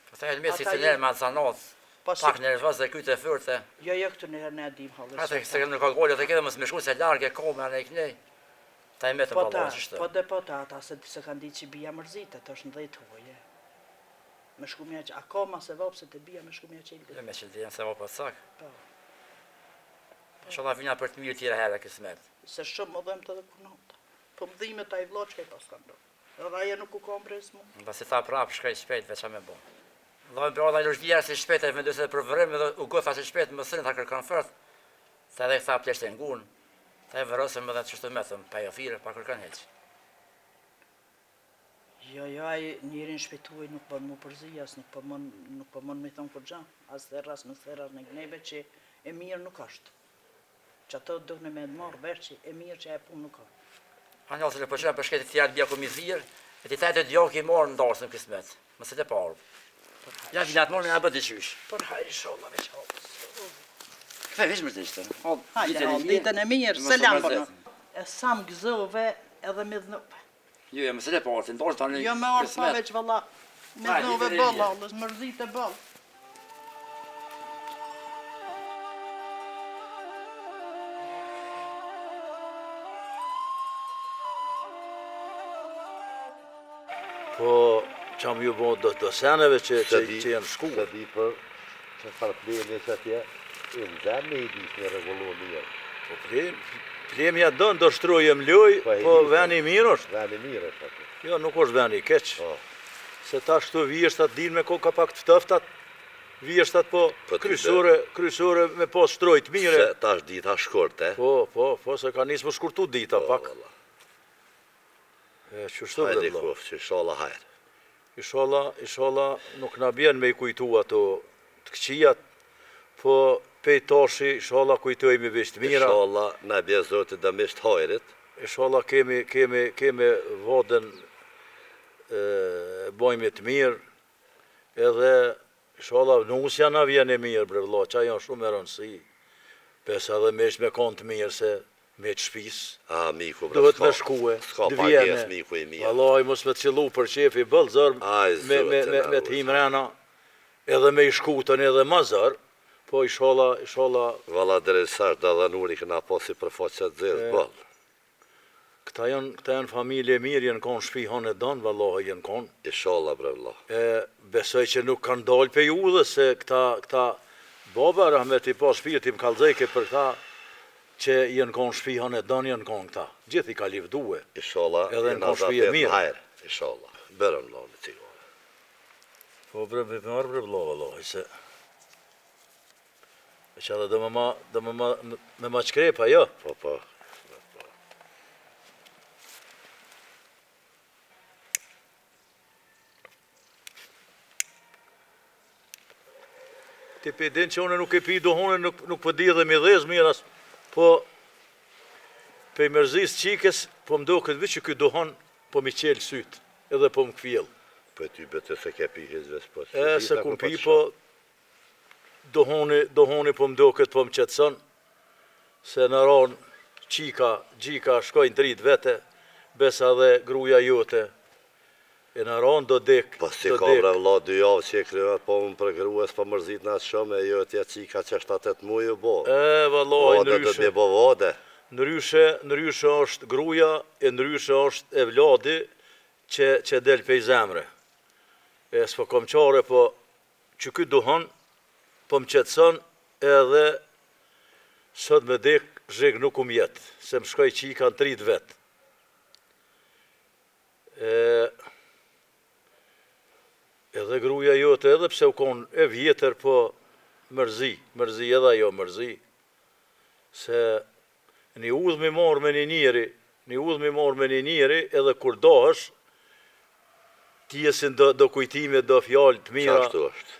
Po të e në mesi të njerë me zanot, pak nervës dhe kyte fyrte. Jo, të njerë ne dim halës. Ate se në kogollet e këtë mësë me shku se largë e kome anë e kënej. Ta i me të balon qështë. Po dhe po ta, ata se kanë ditë që bia mërzita, të është në dhejtë hoje. Me shku mja që, akoma se vopse të bia me shku mja që Jo me që dhejnë se vopë të sak. Po. Shola vina për të mirë tjera herë kismet. Se shumë më dhem të dhe kunota. Po më dhime ta i vlo që ka i pas ka ndo. Edhe aje nuk u kom bres mu. Ba si tha prapë shkaj shpejt veqa me bo. Lojnë bërë dhe i lëshdjerë si shpejt e vendose për vërim edhe u gotha si shpejt më sërin ta kërkan fërt. Ta edhe i tha pleshte në gun. Ta e vërësëm edhe qështu me thëmë, pa jo fire, pa kërkan heq. Jo, aje njërin shpejtuaj nuk për mu përzijas, nuk për mon me thonë kur gjanë. As therras në therras në gneve që e mirë nuk është. Që ato duhne me marrë vesh që e mirë që e punë nuk është. A njëllë se në përqenë për shketit tjerë bja ku mizirë, e ti tajtë e djohë i morë në darës në kismet. Mëse të parë. Ja vinat morë në abët i qysh. Por hajri sholla veç halës. Këfe vish mërë të ishte. Hajde, ditën e mirë, selam për në. E sam gëzove edhe me dhënupe. Jo, mëse të parë, të ndorë të anë Jo me orë sa veç valla, me dhënuve bëllë halës, mërzit e bëllë. Po, që am ju bo do seneve që janë shku. Se di për që farë plemi që atje, i në zemë i disë një regullu mirë. Po plemi ja do shtruje mloj, po veni mirë është. Veni mirë është atë. Jo, nuk është veni keq. Se ta shtu vjeshtat din me koka pak të tëftat, vjeshtat po kryesore me po shtrojt mire. Se ta është dita shkurte. Po, se ka nisë më shkurtu dita pak. Qështu Hajde dhe i vlo. kufë, që shala hajrë. Ishala nuk na bjen me i kujtu ato të këqijat, po pejtashi, ishala kujtojmë i vishtë mira. Shala në bje zotit dëmisht hajrit. Ishala kemi vodën bojmë të mirë, edhe ishala nusja na vjen e mirë, bre vlo, qa janë shumë e rëndësi. Pesa dhe me ishtë me konë të mirë se me të shpis. A, miku, bre, Duhet me shkue, s'ka të pages, vjene. miku i mirë. Valoj, mos me të cilu për qefi bëllë zërë, Aj, zotin, me të himrena, edhe me i shkutën edhe ma zërë, po ishala, Vala dresash da dhe nuri këna posi për faqet zezë bëllë. këta janë familje mirë, jenë konë shpi hanë e donë, valoj, jenë konë. Ishala, bre, vla. Besoj që nuk kanë dalë pe ju dhe se këta baba rahmet i pas shpirti më kalzejke për këta që jenë konë shpi hanë e donë, jenë konë këta. Gjithi ka livdue. Ishala, Edhe në konë shpi e mirë. hajrë. Ishala, bërëm lo në cigore. Po bre, me marë bre vlo, valoj, se... E që edhe dhe me ma qkrepa, jo? Po. Ti pe din që une nuk e pi dohone, nuk po di dhe mi dhez miras, po pe mërzis qikes, po mdo këtë vit që këtë dohon, po mi qelë syt, edhe po më këfjell. Po ty bete se ke pi hizves, po. Se kum pi, po dohoni po mdo këtë po më qetëson, se në ranë gjika shkojnë drit vete, besa dhe gruja jote, e në ranë do dek. Po si ka bre vlla 2 javë që e kryet, po më për grues, po mërzit në atë shumë, e jo tja qika që 7-8 mujë bo. Vallaj, Vode do t'me bo vode. Ndryshe është gruja, e ndryshe është e vladi që del pej zemre. E s'po kom qare, po që këtë duhon, po më qetëson edhe sot me dek zheg nuk jetë, se më shkoj qika në 30 vetë. Edhe gruja jote, edhe pse u konë e vjetër, po mërzi edhe ajo mërzi, se një udhë mi marrë me një njeri, edhe kur dohësh, tjesin do kujtime, do fjallë të mira,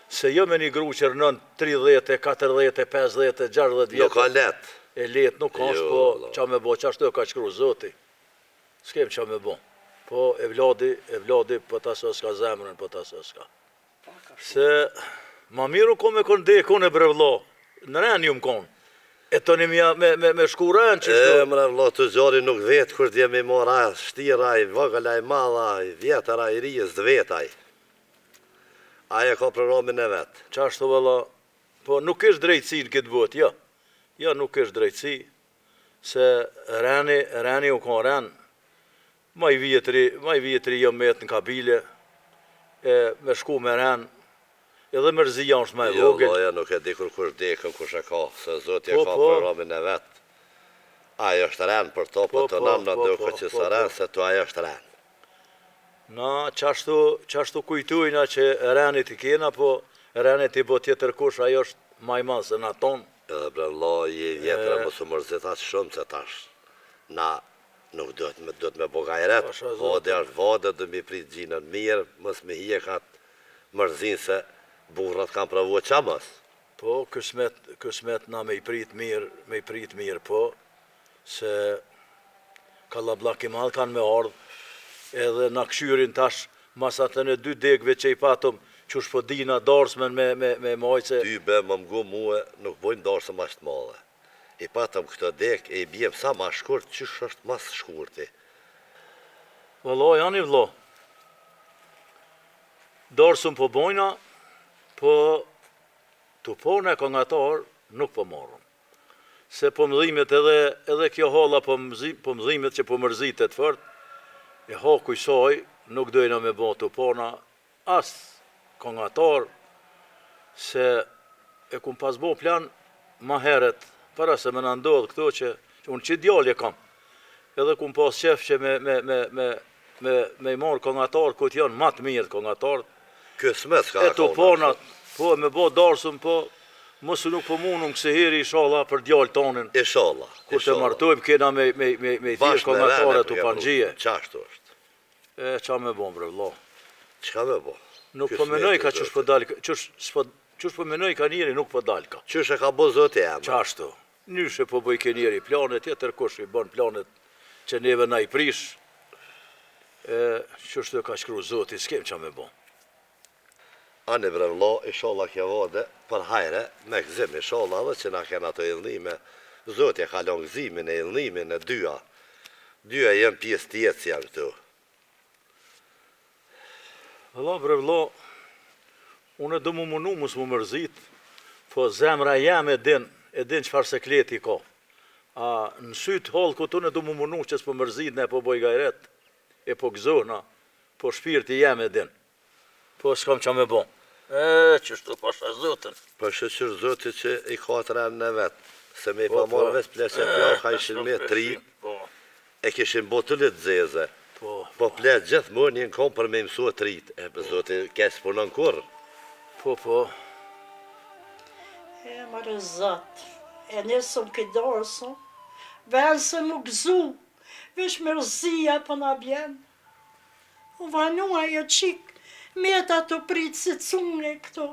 se jo me një gru që rënën 30, 40, 50, 60 vjetër. Nuk ka let. E let nuk është, po qa me bo, qa shto ka qkru zoti. S'kem qa me bo. Po e vladi, po ta së s'ka zemrën, po ta së s'ka. Se ma miru ko me kënde, kone bre vlo, në ren ju më konë. E të një me shkuren që shto. Mre vlo, të gjori nuk vetë, kur t'je me mora shtiraj, vogëlaj, madhaj, vjetëraj, rijës, dvetaj. Aja ka programin e vetë. Qa shto valla, po nuk është drejtësi në këtë botë, jo. Jo, nuk është drejtësi, se reni u ka ren, ma i vjetëri jo me jetë në kabile, me shku me ren, edhe mërzia është me vogël. Jo, nuk e di kur kush dekën, kush e ka, se Zotja ka programin e vetë. Aja është ren për to, po të nam në duke që së ren, se to aja është ren. Na, qashtu kujtujna që renit i kena, po renit i bo tjetër kush, ajo është maj madhë se në tonë. Edhe bre vlla, je vjetëra më së mërzit atë shumë që tash. Na nuk do të me bogajret, vode është vode, dhe mi prit gjinën mirë, mës me hjekat mërzin se burrat kam pravu qamës. Po, kësmet na me i prit mirë, po, se kallabllak i madh kanë me ardhë, edhe na këshyrin tash, mas atën e 2 degve që i patëm, qush po dina darsmen me majce. Ty be më mgu muë, nuk bojnë darsë ma shtë madhe. I patëm këtë dek, e i bjem sa ma shkurt, qysh është mas shkurti. Vëllo, janë i vëllo. Darsën po bojna, po të pone kongatar nuk po marrëm. Se po mëdhimet edhe kjo halla po mëdhimet që po mërzitet fort, e haku i saj nuk dojna me bo të pona as kongatar, se e kum pas bo plan ma heret, para se me në ndodhë këto që unë që djallje kam, edhe kum pas qef që me i marë kongatar, këtë janë matë mirë kongatar, Kësmes ka e të ponat, po me bo darsëm, po mësë nuk po mundëm këse heri ishallah për djallë tonin. Ishallah. Kur të martojmë kena me i thirë kongatare të pangjie. Qashtu është. E qa me bo bre vlo. Qka me bo? Nuk po menoj ka qësh po dalë, qësh po menoj ka njeri nuk po dalë ka. Qësh e ka bo zote e më? Qashtu. Nyshe po bëj ke njeri planet, tjetër kush i bon planet që neve na i prish. Qështu ka shkru zoti, s'kem qa me bo. Ani bre vlo, ishallah kja vode, për hajre, me gzim ishallah dhe që na kena të illnime. Zotja ka lon gzimin e illnimin e dyja. Dyja jenë pjesë tjetë si janë këtu. Vëlla bre vlo, unë do mu munu mus mu mërzit, po zemra jam e din qëfar sekleti ka. A në sytë halë këtë unë do mu munu që s'po mërzit ne po boj gajret, e po gëzona, po shpirti jam e din. Po s'kam qa me bo. Qështu pasha zotën. Po shëqër zotit që i ka të rënë në vetë, se me i pa marrë veç pleqe ka ishin me 3, e kishin botulit zeze. Po pleqe gjithë më njën kom për me mësua 3, e për zotit kesë punën kur. Po. E mërë zot, e nesëm këtë dorësën, venë se më gëzu, vesh mërzia për në bjenë. U vanua jo qikë, meta të pritë si cune këto.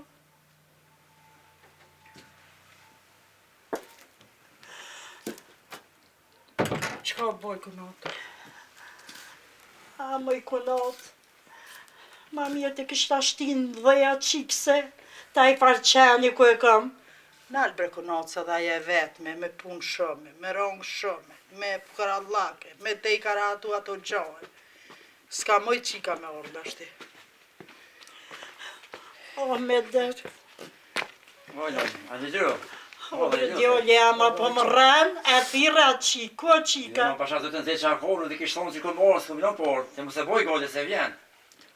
Çka boj kunat? A, më i kunat. Ma mirë të kishta shtin dheja qikse, ta i farqeni ku e kam. Nalë bre kunat se dhe aje vetme, me punë shumë, me rongë shumë, me karallake, me te i karatu ato gjojë. Ska moj qika me orë dashti. O, me dërë. Voglio, a di giuro? O, bre djoli ama po më rren, e thira qik, ku qika? Non pasciato të nëzhe që akonë, dhe kishtë thonë që këmë orë, s'këm non por, të më se boj gode se vjen.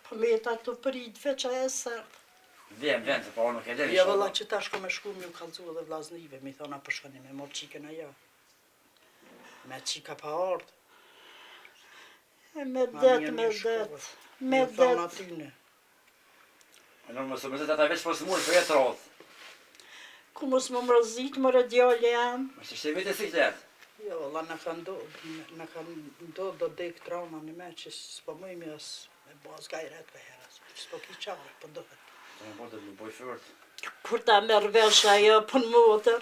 Po me ta të prit, veç a e sërë. Vjen, se po nuk e dhe Ja vëlla që ta shko me shku mi u kalzu edhe vlaznive, mi thona përshkani me mor qikën ajo. Me qika pa ardë. Me det, me det, me thona det. atyne. Non më së mëzit ata veç për smurë për jetë rodhë. Ku mos më mrëzit, më rëdjoli jam. Më shtë shtë si kletë. Jo, vëlla në kanë ndodhë do dek trauma në me që s'po mëjmë asë me bazë gajret për herës. S'po ki qare, po dohet. Të më bërë të më boj fërët. Kur ta merë vesh ajo për në motër,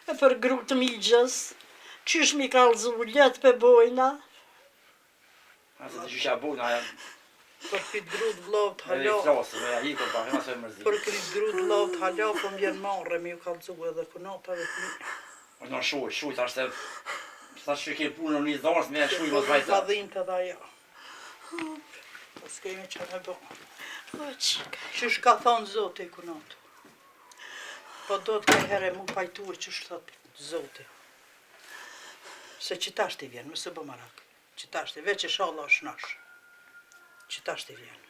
e për gru të migjës, qysh mi kalzu let për bojna. Asë të qysha bujna, Për këtë grud vlovët edhe i halo, klasë, me ahi për pak, ma së e mërzit. për këtë grud vlovët halo, po m'vjen marre mi u kalzu edhe kunatave të mi. O në shuj, ta është e... Sa që ke punë në një dharës, me shuj më të vajta. Vladhin të dhe ajo. Po s'kemi që me bo. O qika. Qysh ka thonë zote i kunatu. Po do të ke here mu pajtuar që thot zote. Se qitash t'i vjen, mësë bë marak. Qitash t'i, veç e shalla është nash. Qitash t'i vjen.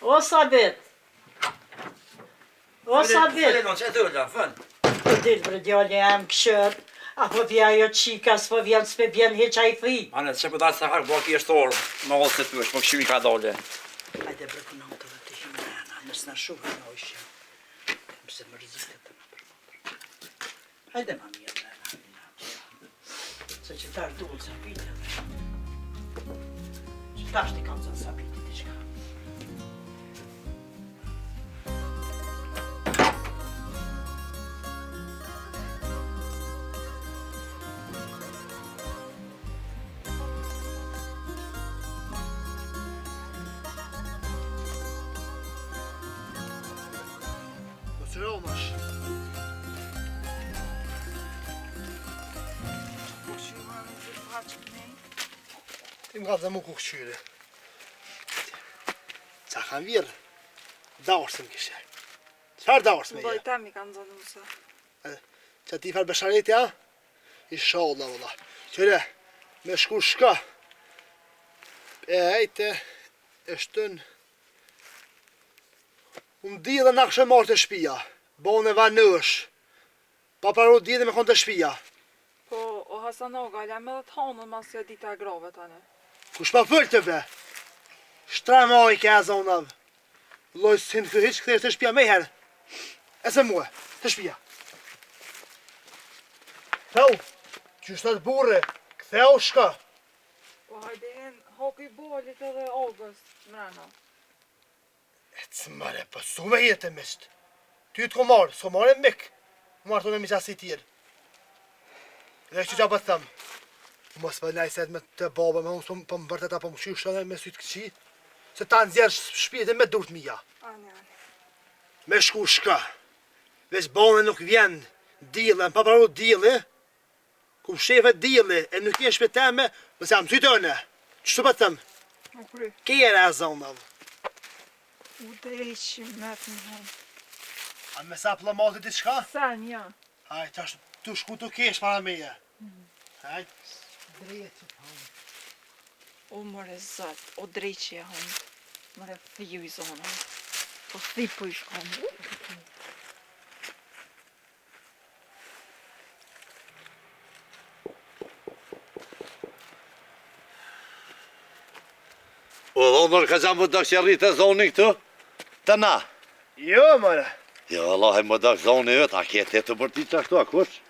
O sabit. O sabit. Non që e tërë, fën. Po dilë bre djoli jam këshër. Apo vja ajo qika, s'po vjen, s'pe vjen heq a i thi. Anë, që për dalë se harë, bo ki është orë, me allë se pysh, po këshimi ka dole. Hajde bre kunatë dhe të himrena, nësë në shuhë në ojshë. Mëse më rëzitë të në përmotër. Hajde ma mirë në. Se që tash duhet sa pite. Që tash t'i kanë zënë sa pite t'i qka. Mos rëmash. Ti më ka dhe mu ku këqyre. Qa kanë virë, daurës më kishe. Qëfar daurës me je? Bojta mi kanë zonë mëse. Që ti farë besharit, ja? Inshallah, valla. Qëre, me shku shka. E hejte, e shtën. Unë di dhe në kështë marrë të shpia. Bone vanësh. Pa praru di dhe me konë të shpia. Po, o Hasanoga, jam edhe të hanën mas e dita e grove tani. Kush pa pëll të be? Shtra ma i ke zonav. Loj si në këhiq këthejsh të shpia me herë. E se muë, të shpia. Theu, qështë të burre, këtheu shka. Po, hajde hen, hoki bolit edhe August, mrena. E të mëre, për su me jetë e misht. Ty të ko marë, s'ko marë e mik. Marë të me mi qasi tjerë. Dhe që qa për të thëmë. Mos për najset me të baba, me unë për më bërtet apo më qyshtë edhe me sytë këqi. Se ta nëzjerë shpjetë me durët mija. Ani. Me shku shka. Veç bane nuk vjen dile, më papraru dile. Kum shefe dile, e nuk jenë shpeteme, mëse jam sytë ëne. Qështu për të thëmë? U kry. Kjere e zonave. U dreqi me të në hëmë. A me sa plëmatit i shka? Sen, ja. Haj, që është të shku të kesh para meje. Haj. Drejtë. O mëre zët, o dreqi e hëmë. Mëre thiju i zonë. Po thipu i shkonë. O, dhonër ka qa më dëkë që rritë e zoni këtu? Të na? Jo, mëre. Jo, Allah, më dëkë zoni e, ta kete të bërti që ashtu, a kush?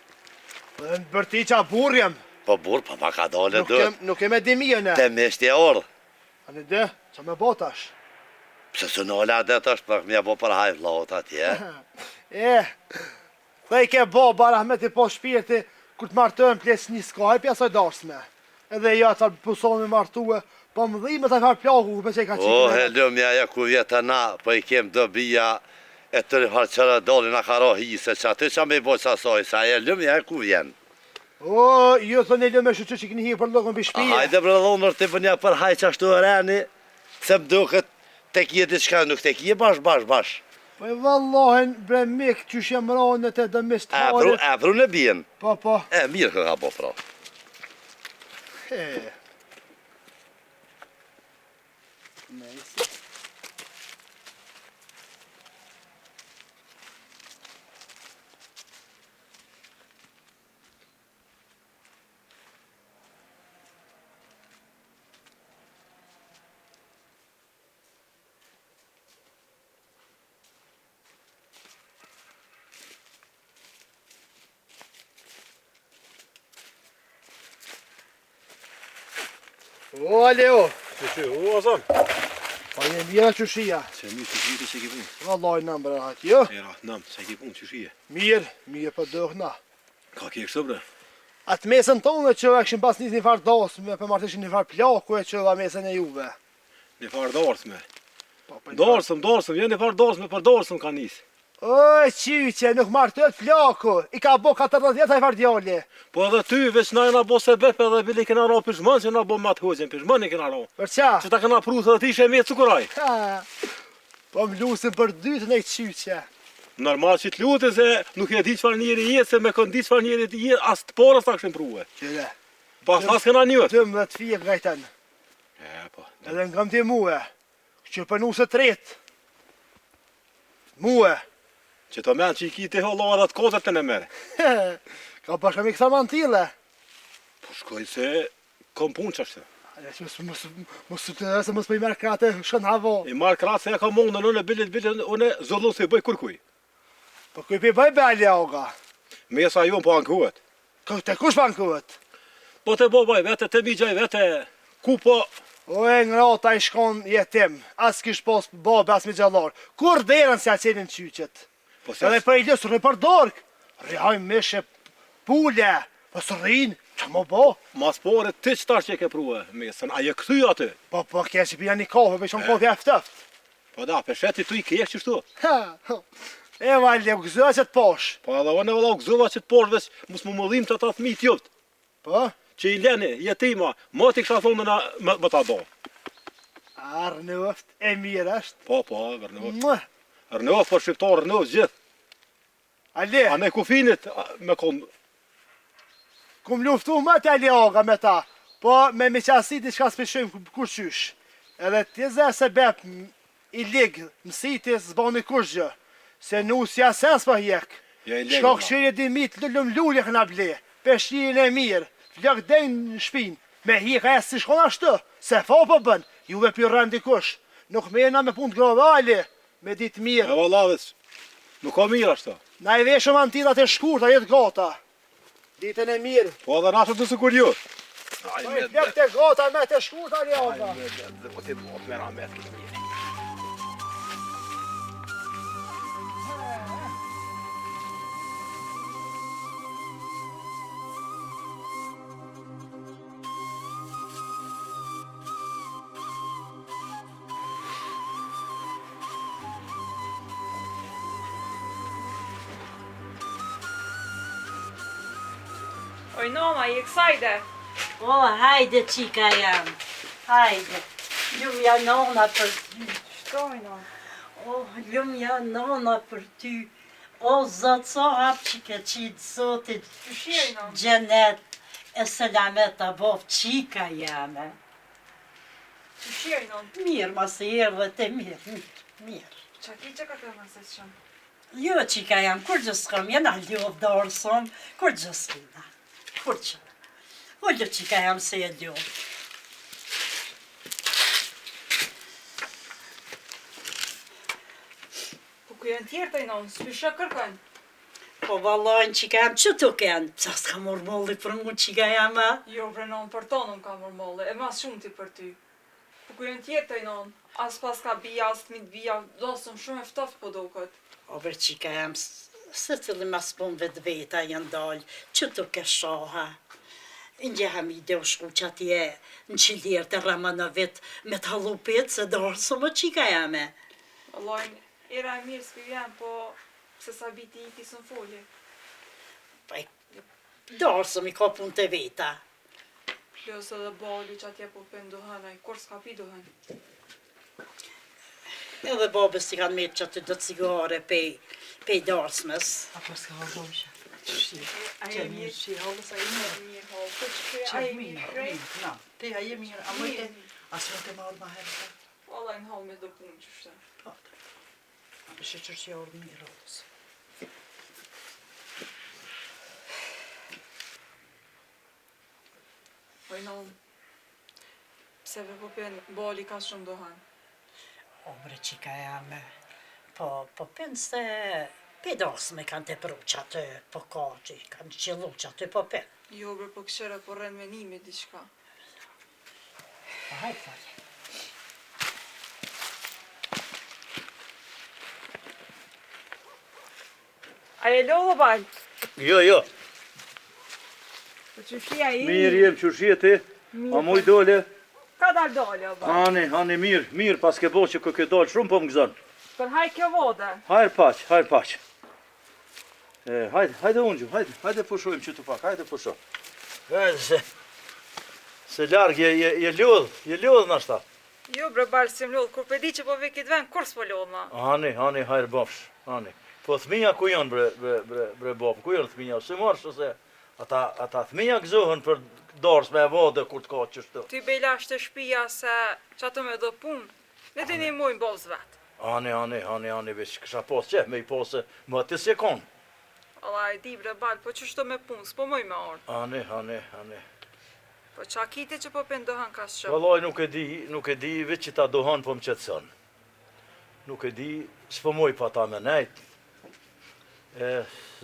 Dhe në bërti qa burë jam. Po burë, pa ma ka dole dë. Nuk e me dimi e ne. Te meshtje orë. A në dhe, që me botash. Pse së në ola dhe të është për mja bo për hajvë lahot atje. E, Dhe i ke baba rahmeti po shpirti, kur të martojnë pjesë një skaj, pjesë e darsme. Edhe ja të puson me martue, po më dhime të farë plaku, ku përse i ka qitë. O, helumja, ja ku vjetë na, po i kem do bia, e të harqëra dolin a karo hise, që aty që me i bojë sasoj, sa helumja e ku vjen. O, ju thënë e lëme shu që këni hi për lëkën për shpije. Hajde bre dhonër të për një për haj që ashtu e reni, se më duket të kje diçka, nuk të kje bash. Po e vallohen bre mik që shem ronet e dëmis të harit. Pru në bien. Po. Mirë këtë ka po pra. O, Leo. O, Azam. Pa një mira qëshia. Se mirë qëshia që ki punë. Vallaj në mbërë atë, jo? E ratë nëmë, se ki punë qëshia. Mirë për dëhna. Ka ke kështë bre? Atë mesën tonë që e këshim pas një farë dasme, për martëshin një farë plaku e që dha mesën e juve. Një farë darsme. Darsëm, vjen një farë darsme, për darsëm ka nisë. Oj, qyqe, nuk martët plaku, i ka bo 14 vjetë a i farë djali. Po edhe ty, veç na jena bo se bepe dhe bili kena ra pishmën që na bo matë hoqen, pishmën i kena ra. Për qa? Që ta kena pru dhe ti ishe me cukuraj. Po më lusin për dytën e qyqe. Normal që t'lutin se nuk e di qëfar njeri jetë, se me këndi qëfar njeri jetë, as të porës ta këshim pruhe. Qële. Pas nas kena njët. 12 fije gajten. Po. Edhe nga më ti muhe, që për nusë të tretë. Muhe. Që të menë që i ki të holloha dhe të kozët të në mere. Ka bashka mi kësa mantile. Po shkoj se kom punë që ashtë. Mos për i merë krate shën havo. I marë kratë se e ka mundë në bilit, unë zollu se i bëj kërkuj. Po kuj për i bëj bali oga. Me jesa ju më po ankuhet. Të kush për ankuhet? Po të bo bëj vete, të mi gjaj vete, ku po... O e ngrata i shkon jetim, as kish pos babe as mi gjallar. Kur derën si a qenin qyqet? Edhe për i lësë rëj për dork. Rëjaj mishe pule, po së rrinë, që më bo? Mas pore ti qëtar që e ke pruhe, mesën, a je këthy aty? Po kje që pija një kafe, për shumë kafe eftëft. Po da, për sheti tu i kje qështu. E valje, u gëzua që të posh. Po edhe one valla u gëzova që të posh, veç mus më mëllim të ta thmi t'juft. Po? Që i leni, jetima, ma ti kësha thonë më ta do. Arnëft, e mirë është. Po, Arnëft. Arnëft, po shqiptar Arnëft gjithë. Ale? A ne kufinit me konë... Kum luftu më të aliaga me ta, po me miqasit i shka s'pishojmë kur qysh. Edhe t'jeze se bep i ligë, mësiti s'bani kur gjë. Se nusja sens pa hjek. Shka këshirje di mit, lullum lullje këna ble. Peshlirin e mirë, flak dejnë në shpin. Me hjek a jesë si shkon ashtë, se fa po bën, juve për rëndi kush. Nuk me jena me punë të gradali, me ditë mirë. E vallavis, nuk ka mirë ashtë. Na i veshëm antilat e shkurta, jetë gata. Ditën e mirë. Po edhe nashë të së kur ju. Po i flak të gata me të shkurta aliaga. Dhe po ti bot me ramet këtë mirë. Oj, noma, i eksajde. O, hajde qika jam. Hajde. Lumja nona për ty. Shkoj, noma. O, lumja nona për ty. O, zotë, so hap që ke qitë zotit. Qëshjej, noma. Gjenet e selamet a bov qika jame. Qëshjej, noma. Mirë, ma se erdhe të mirë. Qa ki që ka të nëse që shumë? Jo, qika jam, kur gjës kam, jena ljov dorësom, kur gjës kina. Kur që? Ullë qika jam se e ljov. Po ku janë tjerë të inon, s'pishë kërkojnë? Po vallajnë qika jam, që të kënë? Psa s'ka mërmolli për mu qika jam, a? Jo, brenon, për tonë më ka mërmolle, e mas shumë ti për ty. Po ku janë tjerë të inon, as pas ka bia, as t'mit bia, dosëm shumë eftoft po do këtë. O, ver qika jam, Se cili ma spun vetë veta janë dalë, që të keshoha. Ndjeha mi dhe u shku që atje në qilirë të Ramanovit me të halupit se dorë së më qika jame. Vallaj, era e mirë s'pivjen, po se sa biti i tisën folje. Dorë së mi ka pun të veta. Plus edhe bali që atje po pëndohën, a i kur s'ka pi dohën. Edhe babës si kanë mirë që aty do cigare pej darsmës. Apo s'ka vazhdojshë. A e mirë që halës, a e mirë. mirë, ho, po që kre, a Që e mirë, mirë krej. na, te a je mirë, a mëjte, as më të marrë ma herë. Vallaj në halë me do punë që shte. Po, shë që që orë mirë halës. Po i nëllë, pse ve po pen bali ka shumë dohën. O bre qika jame, po pen se pedas me kanë të pru që aty po ka që i kanë qëllu që aty po pen. Jo bre, po këshere po rren me nimi diçka. Po hajtë fali. A e lo dhe bal? Jo. Po që shia i? Mirë jem që shie ti, a muj dole? Ka dal dole, o bal. Ani, mirë, pas ke bo që ke dalë shumë po më gëzën. Për haj kjo vode. Hajrë paq. Hajde unë gju, hajde pushojmë që të pak, hajde pushoj. Se largë je lodh në ashta. Jo bre bal, si më lodh, kur pe di që po ve këtë ven, kur s'po lodh ma? Ani, hajrë bafsh, ani. Po thmija ku janë bre bafë, ku janë thmija, se marë se ata thmija gëzohen për dorës me vode kur të ka qështu. Ty bejla është të shpia se që ato me do punë, ne të një mujnë bovës vetë. Ani, veç kësha posë që, me i posë më të se konë. Allah e di bre bal, po që shto me punë, s'po moj me orë. Ani. Po qa kiti që po pëndohan ka shumë. Vallaj nuk e di veç që ta dohan po më qëtësën. Nuk e di, s'po moj pa ta me nejt.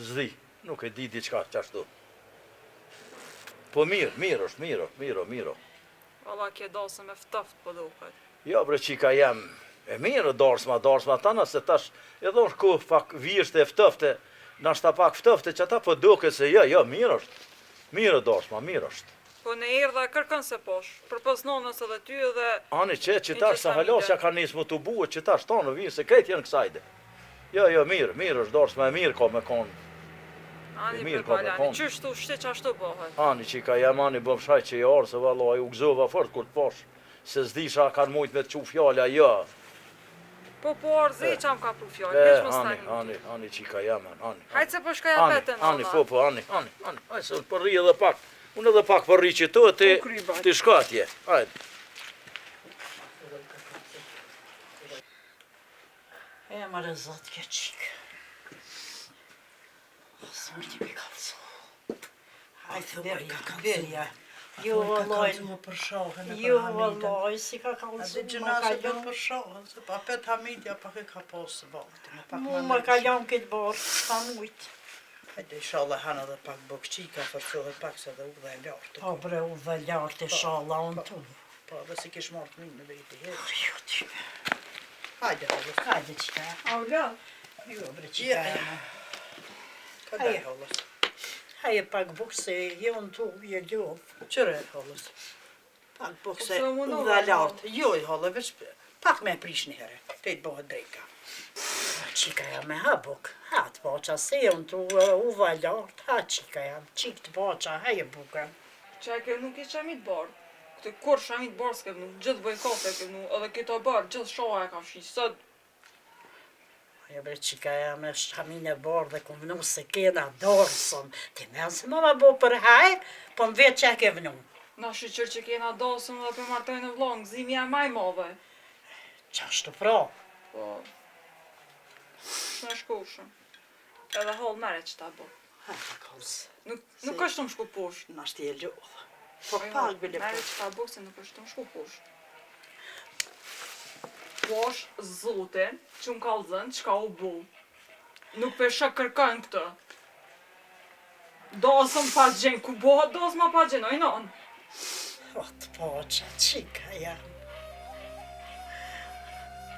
Zdi, nuk e di diçka qashtu. Po mirë është. Allah kje dasë me ftoft po duket. Jo bre qika jem, e mirë darsma tana se tash edhe është ku pak vishte e ftofte, nashta pak ftofte që ata po duke se jo, mirë është. Mirë darsma, mirë është. Po në erdha kërkën se posh, për pos nonës edhe ty edhe... Ani që tash sa halasja ka nisë më të buë, që tash tonë vinë se krejt janë kësajde. Jo, mirë është darsma e mirë ka me konë. Ani për balani, qështu shte që ashtu bëhet? Ani që ka jam ani bëm shaj që i arë, se vallaj u gëzova fort kur të posh, se zdisha kanë mujt me të qu fjalla, jo. Po arë që am ka pru fjallë, veç mos tani. Ani që ka jam, ani. Hajtë se po shkaja petën, Ani, ani. Hajtë se unë përri edhe pak, unë edhe pak përri që to, ti shkatje, hajtë. E më rëzat kjo qikë. Së më t'i kalëso. Hajtë dhe ka kalëso. Jo, vallaj, për shohën e jo, vallaj, si ka kalëso. Dhe gjënasë dhe për shohën, se pa pet Hamidja pak e ka posë valtë. Mu më kalon këtë borë, ka mujtë. Hajde, inshallah, hanë edhe pak bëkqika, forcohet pak se dhe u dhe lartë. Po bre, u dhe lartë, inshallah, unë tu. Po, dhe si kish martë minë dhe i të herë. Jo, ty. Hajde, Hajde, qika. A u lë? Jo, bre, qika. Ka dhe halës. Haje pak bukse, jo në tu, je ljovë. Qëre halës? Pak bukse, se u më dhe nova, lartë. Jo, i halë, veç pak me prish një herë. Te i të bëhet drejka. Qika jam me ha buk, ha të baqa, se unë tu u dhe lartë, ha qika jam, qik të baqa, haje buka. Që e kev nuk e shamit barë. Këtë kur shamit barë s'kev nuk, gjithë bëjnë kafe kev nuk, edhe këto barë, gjithë shoha e ka fshi, sët. Ja bre qika jam e shamin e barë dhe ku vënu se kena dorësën, ti me se më ma bo për hajë, po më vetë që e ke vënu. Na shqyqër që kena dasëm dhe për martojnë në vlongë, zimi e maj madhe. Qashtu pra. Po, s'me shkushëm. Edhe hall mere që ta bo. Ha të kalës. Nuk është të më shku poshtë. Në ashtë i e ljodhë. Po pak bile mere që ta bo, se nuk është të më shku poshtë. Posh zotin që më kalëzën, që ka u bu. Nuk pesha kërkën këtë. Dasëm pa gjenë, ku bohat dasë ma pa gjenë, ojnon. O të poqa, qika jam.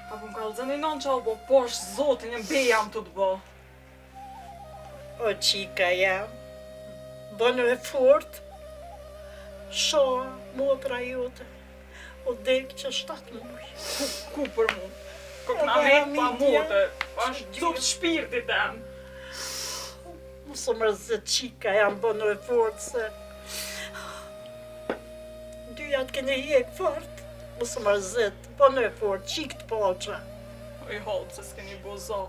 Apo më kalëzën ojnon që a u bo, posh zotin e mbe jam të të bo. O qika jam, bënë e fort, shoa, motra jote, o dek që 7 muj. Ku për mu? Kokna me pa mote, është cupë shpirtit em. Mësë mërzit qika jam bënë e fort se dyjat kene jek fort. Mësë mërzit, bënë e fort, qik të poqa. O i halë që s'keni bozo.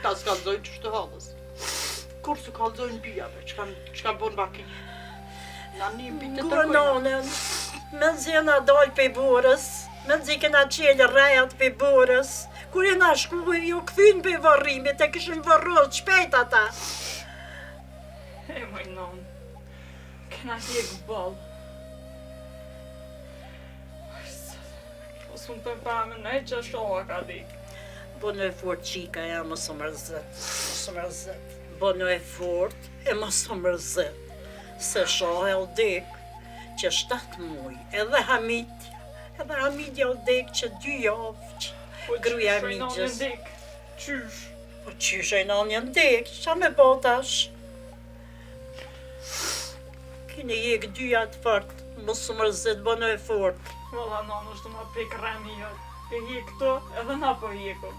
Ta s'kallzojnë që shtë halës. Kur s'u kallzojnë bijave, që kanë bënë baki. Na një bitë të kojnë. Gënonen, me zjena dojnë për burës, me zi kena qelë rejat për burës. Kur e na shku, ju këthyn për varrimit, e këshin varrës shpejt ata. E moj non, kena hjek ballë. Po s'un të pamë në e që shoha ka dik. Bënë e fort qika ja, mësë mërzit. Bënë e fort e mësë mërzit. Se shoha e o dek që 7 muj, edhe Hamidja o dek që 2 javë që gruja Hamidjës. Qysh? Po qysh e në një ndek, qa me botash? Kine jek 2 jatë fort, mësë mërzit, bënë e fort. Valla non është të ma pek remi jot. E hi këto edhe na po hjeku.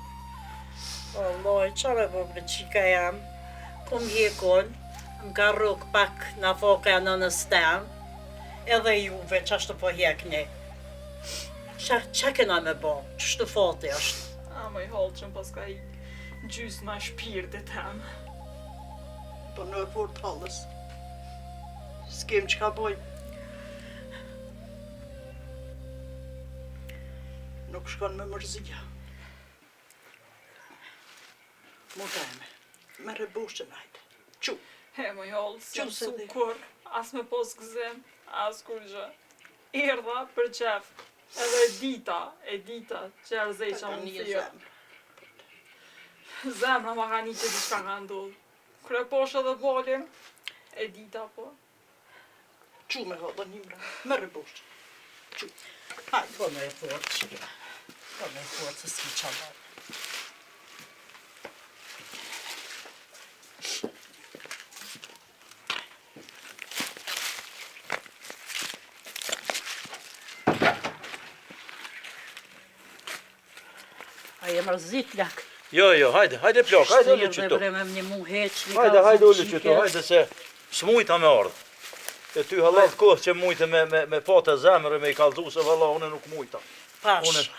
Alloj, qa me po për qika jam? Kum hjekon, m'ka rrug pak na foka në stem, edhe juve që ashtu po hjekni. Qa kena me bo? Qështu fati është? A më i halë që më pas ka i gjysë ma shpirtit em. Bënë e fort halës. S'kem që ka bojnë. Nuk shkon me mërzia. Motra eme, me rebushën hajde. Qu, He më i halë, Qo s'jam se su di? kur, as me pos gëzim, as kur gjë. Erdha për qef, edhe Edita, që erzej që më një thirë. zemë. Zemra ma ka një që diçka ka ndodhë. Kër e posh edhe bolin, Edita po. Qu me hodë një mra, me rebushën. Qu, hajde. Bënë e fort qika. Bënë e fort se s'ki qa bërë. A je mërzit lak. Jo, hajde plak, hajde ullu qëto. Vremem një mu heq, Hajde ullu qëto, hajde se s'mujta me ardhë. E ty hallat kohë që mujte me pate zemre me i kalzu se valla une nuk mujta. Pash.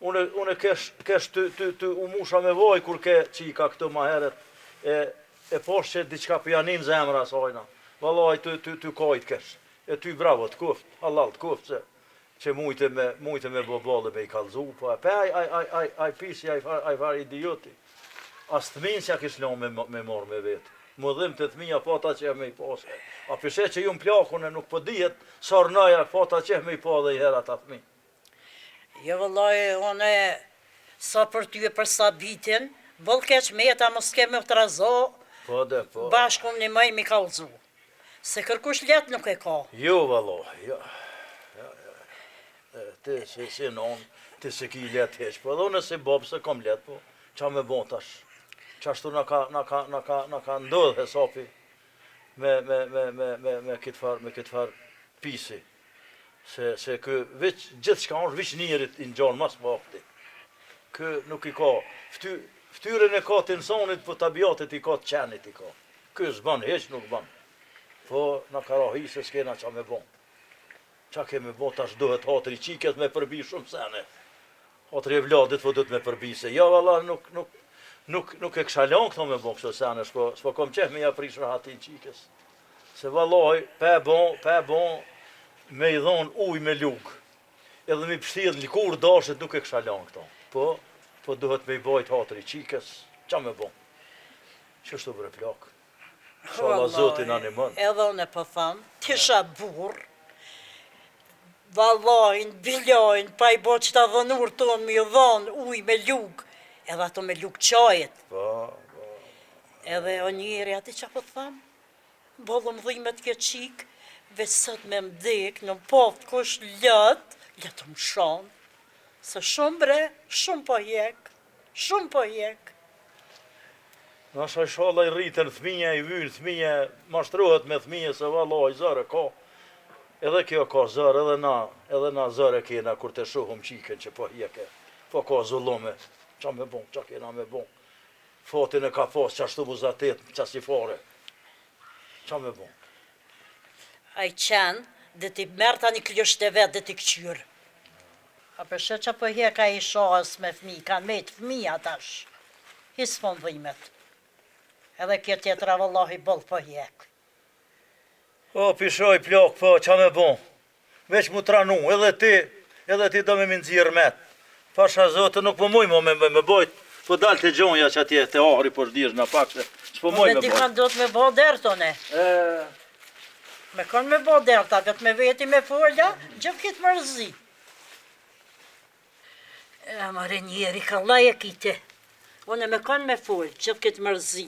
Une kesh ty u musha me vaj kur ke qika këto ma heret. E posh që diqka pjanin zemra sajna. Valla ty kajt kesh. E ty bravo të kuft, hallat kuft që mujte me boballe me i kalzu. Po e pe aj pisi, aj far idioti. As të minë që kish lo me marrë me vetë. Më dhim të thmija pata që e me i pasë. A përse që ju në plakune nuk po dihet, sarnaja pata që e me i pa dhe i herat atë mi. Jo vëllaj, one sa për ty e për Sabitin, bëll keq me jeta mos ke me të razo, Po dhe po. bashkum një mëj mi kalzu. Se kërkush let nuk e ka. Jo vëllaj, jo. Ti si non, ti se ki let heq, po edhe unë si bob se kom let, po qa me bon tash. Qashtu na ka ndodhë hesapi me këtë far pisi. Se kë gjithë shka është vish njerit i në gjanë mas vakti. Kë nuk i ka. Ftyrën e ka të insonit, po tabiatit i ka të qenit i ka. Kë s'ban, heq nuk ban. Po na ka rahi se s'kena qa me bon. Qa ke me bon tash dohet hatri qikes me përbi shumë sene. Hatri e vladit po do të me përbi se. Ja valla nuk e kësha lanë këto me bon kështu sene, s'po kom qef me ja prish rahatin qikes. Se vallaj, pe bon, me i dhonë uj me lukë, edhe me pështirë likur dashet nuk e kësha lanë këto. Po duhet me i bajt hatri qikes, qa me bon? Qështu bre plak? Shala zotin animon. Edhe unë e po thamë, tisha burë, vallajnë, bilajnë, pa i bo që ta dhënur tonë me i dhonë uj me lukë, edhe ato me lukë qajet. Edhe o njeri ati që po thamë, bollëm dhimet kjo qikë, veç sot me mdik, në poftë kush letë më shonë. Se shumë bre, shumë po jek. Nasha inshallah i rritën fëmija, i vynë fëmija, mashtrohet me fëmija se vallahi zërë ka. Edhe kjo ka zërë, edhe na zërë kena kur të shohëm qiken që po hjeke. Po ka zullume, qa me bon, qa kena me bon. Fatin e ka pas qashtu buzatet, qas i fare. Qa me bon. A i qenë, dhe ti merë tani klysht e vetë dhe ti këqyrë. A përshë që po hjeka i shahës me fmi, kanë me të fmi atash. Hisë fondhimet. Edhe kjo tjetra vallahi bëllë po hjek. O, pishoj plak, po, qa me bon. Veç mu tranu, edhe ti do me minëzirë met. Pasha zote nuk po muj me bojt, po dal të gjonja që atje të ahri po shdirë në pak se s'po muj me bojt. Dhe ti kanë do të me bo dertone. Me kanë me bo derta, vetë me veti me folja, gjëp kitë mërzi. Mare njeri, ka laje kite. One me kanë me folë, gjëp kitë mërzi.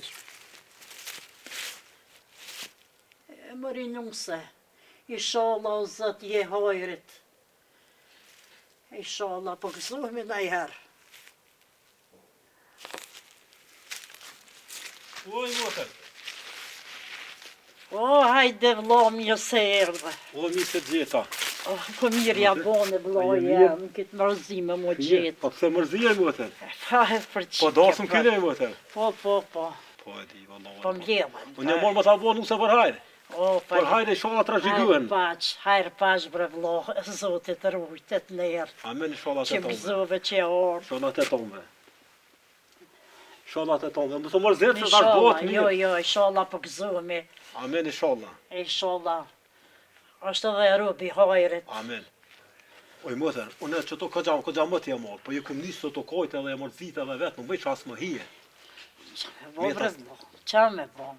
Mëri nuse, inshallah o zët je hajrit. Inshallah, po kësuhemi në i herë. Oj, motër. O, hajde vlo mirë se erdhe. O, mi se gjeta. O, po mirë ja bone vlo jem, këtë mërzime mo gjetë. Po pëse mërzije, motër? Pa e për qike. Po darsëm kene, motër? Po. Po e di, vëllohet. Po mlevën. Unë e morë më ta bo nuse për hajre. O, Për hajre i shala trashiguen. Hajrë paç bre vlo, zotit rujtet nërë. Amen i shala të Që tonë. mëzove që e orë. Shala të tonë. Shala të tonë. Mësë mërë zetë se tash bëhet mirë. Jo, inshallah po këzohemi. Amen i shala. Inshallah. Ashtë edhe e robi hajrit. Amen. Oj, motër, unë që to këgja më t'ja marë, po ju këm nisë të kojtë edhe e mërë zite edhe vetë, më bëj që asë më hije. Vo bre vlo, qa me bon?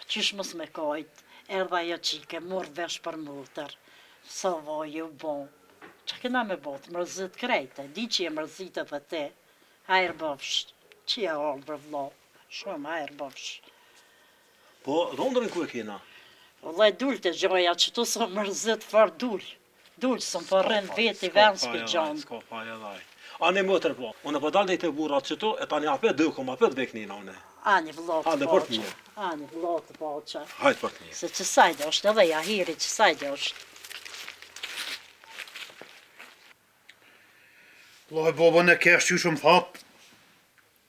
Qysh mës me kajt, erdha jo qike, mor vesh për mutër. Sa vaj ju bon. Qa kena me bot, mërzit krejte, di që je mërzit edhe te. Hajrë bëfsh, që je orë bre vlo, shumë hajrë bëfsh. Po, dhondërën ku e kena? Vëllaj dulë të gjoja, që tu së mërzit far dulë. Dulë së më përren veti vend s'pi gjanë. Ska pa e dhaj. Ani motër po, unë po dalë dhe i të burat që tu, e tani apet dëkom, apet veknina une. Ani vëllot të Hajde, për të mirë. Ani vëllot të paqa. Hajtë për të një. Se që sajde është, edhe ja hiri që sajde është. Loj bobën e kesh që shumë thatë,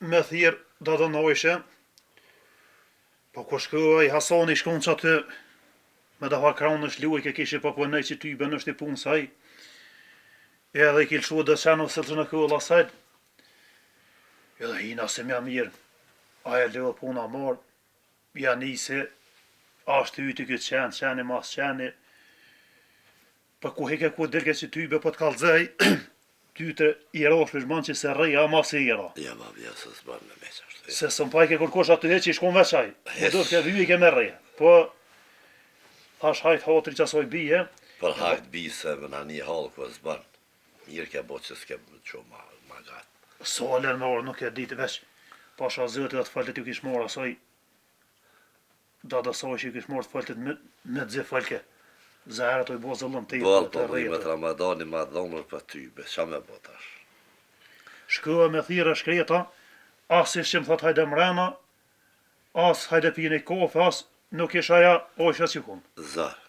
me thirë da të nojshë, po ko shkëva i Hasani shkon që atë, me da harkraun është luaj ke kishe po pënej që ty bën është i punë saj, edhe i kilë shu dhe shenë ose të në këlla sajt, edhe hina se mja mirë, a e lëvë puna marë, ja nisi, ashtë yti këtë qeni mas qeni, për ku heke ku dirke që ty be po të kalzej, ty të i rosh për shman që se rreja mas i ra. Ja, ma bja se s'ban me me qashtu. Se së mpaj ke kërkosh atë he që i shkon veçaj, do të ke vyj ke me rreja, po, thash hajt hatri që asoj bije, Për hajt bise më në një halë ku e s'ban. Mirë ke bo që s'ke më që ma gatë. solen me orë nuk e ditë veç, pasha zëtë dhe të faltet ju kish marë asoj, da soj që ju kish marë të faltet me të zë falke, zahera të i bo zëllëm të i Bol të po me rejtë. Ramadani ma dhonër për ty, be qa me bo tash. Shkëva me thira shkreta, as ish që më thot hajde mrena, as hajde pijin e kofe, as nuk ish aja ojshë që kun. Zarë.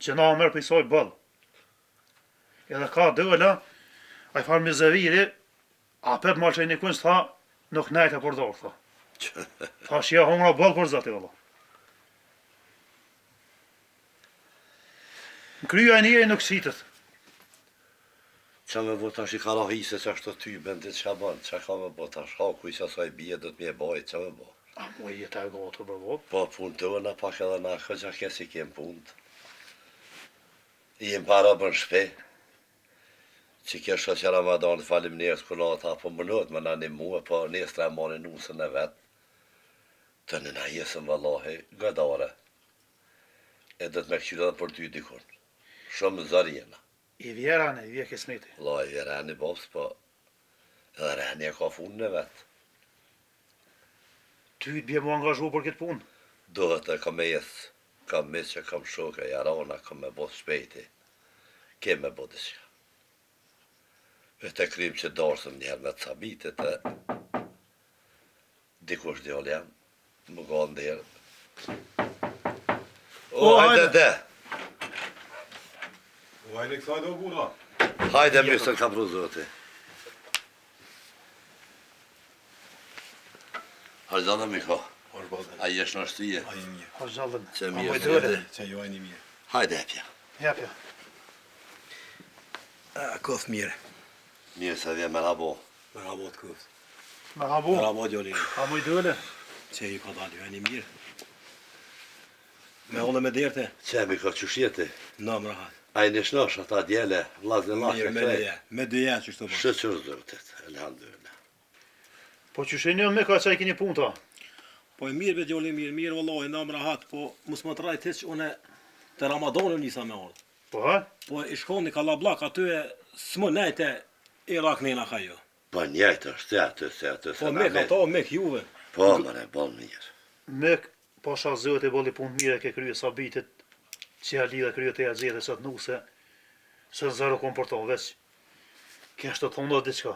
Që na merë për i soj bëllë. Edhe ka dëlla, a i farë me zëviri, a pep malë që i një kunës tha, nuk nejtë e për dorë, tha. Tha shia hongra bëllë për zëti, vëlla. Në kryja e njëri nuk sitët. Qa me bo tash i ka rahise që ashtu ty bendit qa ban, qa ka me bo tash, haku i që asaj bje do të mje bajt, qa me bo. A mu e jetë e gotë për vot. Po punë të vëna pak edhe na këgja kesi kem punët. I jem para për në shpe, që kështë që Ramadan të falim njerës këna ta, po më nëtë më në një muë, po njerës të e mani nusën e vetë, të në na jesëm vëllahi, gëdare, e dhe të me këqyra dhe për ty dikun. Shumë zarjena. I vjerane, i vje kesmeti. La i vjerani bobs, po edhe reni e ka funën e vetë. Ty të bje mu angazhu për këtë punë. Dohet e kam e jesë, kam mes që kam shoke, jarona, kam me bot shpejti, ke me bot diçka. E të krym që darsëm njëherë me të sabitit, Dikush djallë jam, më ka ndërë. O, hajde. Hajde. Hajde kësaj do burra. Hajde mirë se ka pru zoti. Hajde Miko. A jesh në shtyje? Ai mirë. Ha gjallën. Që A mirë moj se dëre. jete. Që ju ajni mirë. Hajde epja. Jepja. Kof mirë. Mirë se vje me rabo. Me rabot kof. Me habu. Me rabot gjolini. A moj dëre. Që ju ka dalë, ju e një mirë. Me olle me derte, Që Miko që shjeti? në më rahat. A i nishnosh ata djele, vlazën Mirë, lakë me krej. dyja. Me dyja që shto bërë. Shëqër zotit, elhamdulillah. Po që shenë me ka që i keni punta. Po e mirë be gjolli mirë, vëlloj, në më rahat, po mus më të rajt heq, une të Ramadanën njësa me orë. Po ha? Po i shkoni ka lablak, aty e s'më nejte i raknina ka jo. Po njajtë është, se aty, Po me ka to, me kjuve. Po, mëre, bon mirë. Me pasha zët e bolli punë mire ke krye sabitit që ja lidhe krye të ja gjithë sot nuse se zero komporton veç kesh të thonë do diçka.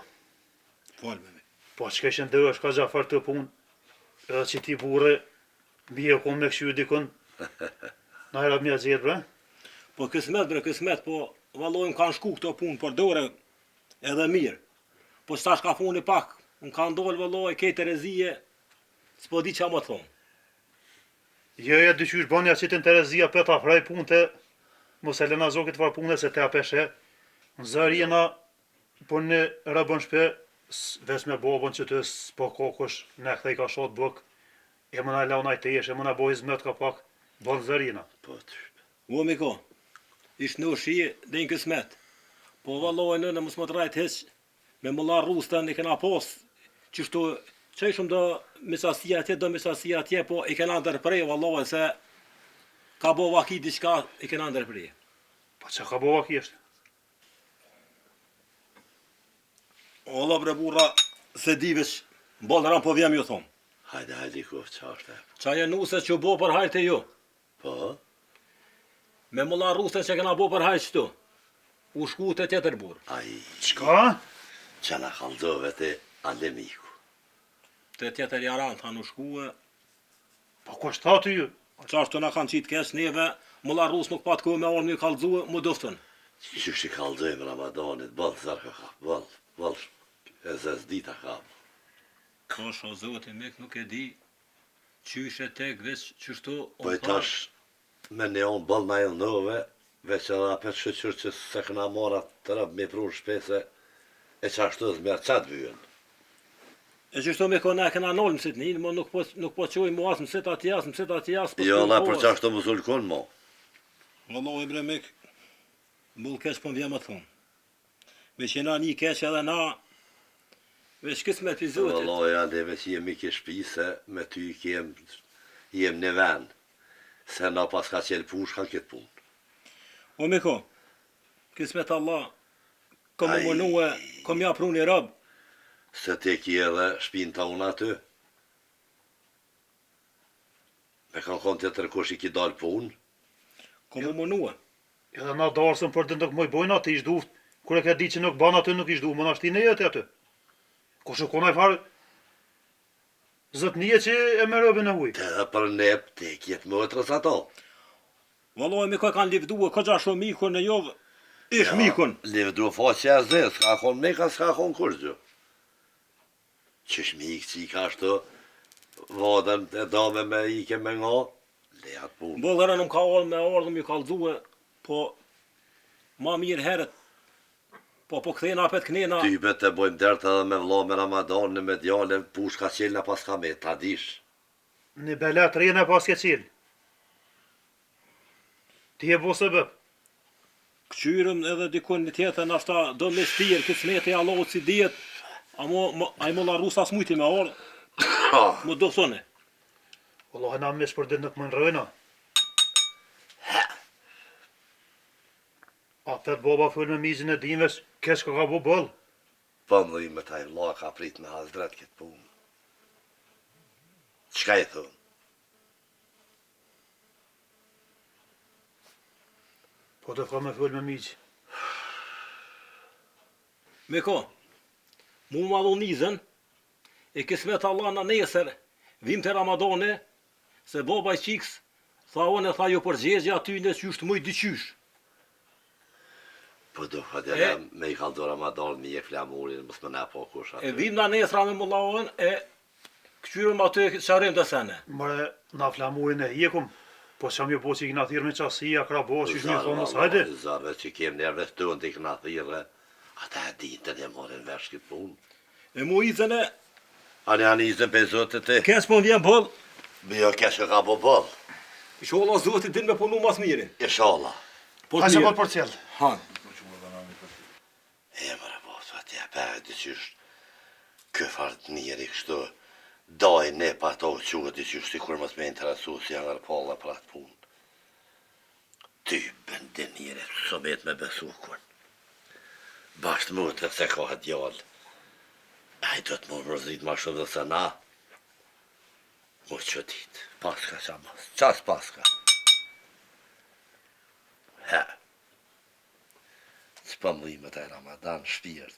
Falë me me. Po që keshin dërë është ka gjafar të punë edhe që ti burre bje kon me këshyu dikun na era mja gjithë bre. Po kësmet bre, kësmet, po vallojmë kanë shku këto punë, por dore edhe mirë. Po s'tash ka funi pak, më kanë dollë valloj, kejtë rezije, s'po di qa më thonë. Jo e dyqysh banja që të në Terezia për ta fraj punë të mos e lena zokit far punë se te apeshe në zëri jena po në rëbën shpe ves me babën që të s'po kokosh ne këthej ka shot bëk e më na launaj të jesh e më na boj zmet ka pak bon zërina. Po, të O miko, ishtë në shije dhe në kësmet. Po valloj në mos më të rajt heq, me më la rustën i kena pos, qështu që ishëm do mesasia atje, po i kena ndërprej, valloj se ka bo vaki diçka i kena ndërprej. Po që ka bova kjeshtë? Ola bre burra, se divesh, bolë ram po vjem ju thonë. hajde, kuf, qa është e? Qa e nuse që bo për hajt e ju, Po, me më la rustën që kena bo për hajt qëtu, u shku të tjetër burë. ai, Qka? që na kaldove të Alemiku. Të tjetër jaran, tha në shku e, Po ku është ta ty ju? qashtu na kanë qitë kesh neve, më la rus nuk pat ku me orë një kalzue, më duftën. Që shi kaldojmë Ramadanit, bëllë zarka ka, bëllë, e zez dita ka. Kash o zoti mek nuk e di, qyshe tek veç qështu, Po i tash, me ne onë bëllë na e nëve, veç edhe apet shëqër që se këna morat të rëbë me pru shpese, e qashtu dhe mërë qatë vyën. E qështu me kona e kena nolë mësit një, më nuk po qoj mu asë mësit atjas, po Jo, la për qashtu më sulkon mo. Vëllohi bre mek, bull keq po m'vjem më thonë. Me që na një keq edhe na, veç kësë me pizotit. Vëlloja, neve që jemi ke shpise, me ty jem në vend, se na pas ka qenë push, kanë këtë punë. O miko, kismet Allah, kom Ai. më mënue, kom ja pru një rëbë, Se te ki edhe shpinë ta unë aty. Me kanë konë të tërkush i ki dalë punë. kom më mënue. Edhe na darsën për të nuk moj bojnë atë ish duft. Kur e ka di që nuk ban aty nuk ish duft, më na shti në jetë aty. Ko shukon e farë zëtnije që e me rëbën e huj. Të edhe për nep, te kjetë më të ato. Vëllohi me ko kanë livdue, ko gja shumë mikun në jovë, ish mikun. Livdu faqe e zë, s'ka konë meka, s'ka konë kush gjë. Qysh mikë që i ka shtu, vadën e dame me ike me nga, le atë punë. Bëllëra nuk ka orë me ardhëm ju kalzue, po ma mirë herët, po këthena apet kënena, Typet të bojmë dertë edhe me vla me Ramadanin, me djallën, push ka qelna pas ka me, ta dish. Në belat rejnë e pas ke cilë. Ti e bo se bëp. këqyrëm edhe dikun një tjetër, nashta do me shtirë, kësmeti Allahut si dijet, a mo la rusa s'mujti me orë, më do thone. Allah e na mes për dit nuk më nërëjna. A pet baba full me mizin e dimves, kesh ka bo bëll. Po më dhime taj vla ka prit me hasdret këtë punë. Qka i thonë? Po të ka me full me mizin. Me ko, mu ma dhu nizën, e kismet Allah në nesër, vim të Ramadane, se baba i qiks, tha unë e tha jo përgjegje aty në qysht mëj dyqysh. Po do fadela me i kaldo Ramadan mi e flamurin, mos më na po kush aty. E vim na nesra me mullaon e këqyrëm aty qarim të sene. Mare, na flamurin e hjekum, po që mi po që i kna thirë me qasia, krabo, që shmi thonës, hajde. Zave që kem nerve të të kna thirë, ata e ditën e morin vesh këtë punë. E mu izën e, Anë izën për zotë të. kes po vjen bëll, Jo, kesh ka po bëll. inshallah Zoti din me punu mas miri. Inshallah. Po Hajse mirë. bol për cjell. Han. E mëre po, atje për dyqysh, kë fartë njeri kështu, daj ne pa to quhet dyqysh, si kur mos me interesu si janë arpalla për atë punë. Ty bëndin njeri, së met me besu kur. Bashtë mu të se ka djallë. Ai do të më mërzit ma shumë dhe se na. Mu që ditë, paska qa mas, qas paska. He. Spëmlimet e Ramadan shpirt.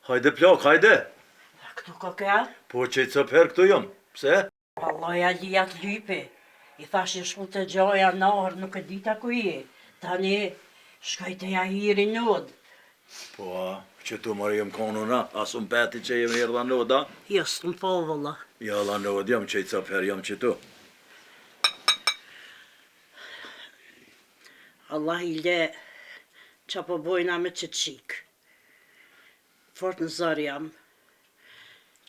Hajde plak, hajde. Këtu ka ka? Po që i cëp her këtu jom. Pse? Allah ja lijat lypi. I thash e shku të gjoja nahër, nuk e dita ku je. Tani, shkajte ja hiri nod. Po, që tu marë jem konu na, asum peti që jem herë noda. Jo, s'm po vëlla. Ja, la nod, jam që i cëp her, jam që tu. Allah i le që po bojna me që qik. Fort në zërë jam.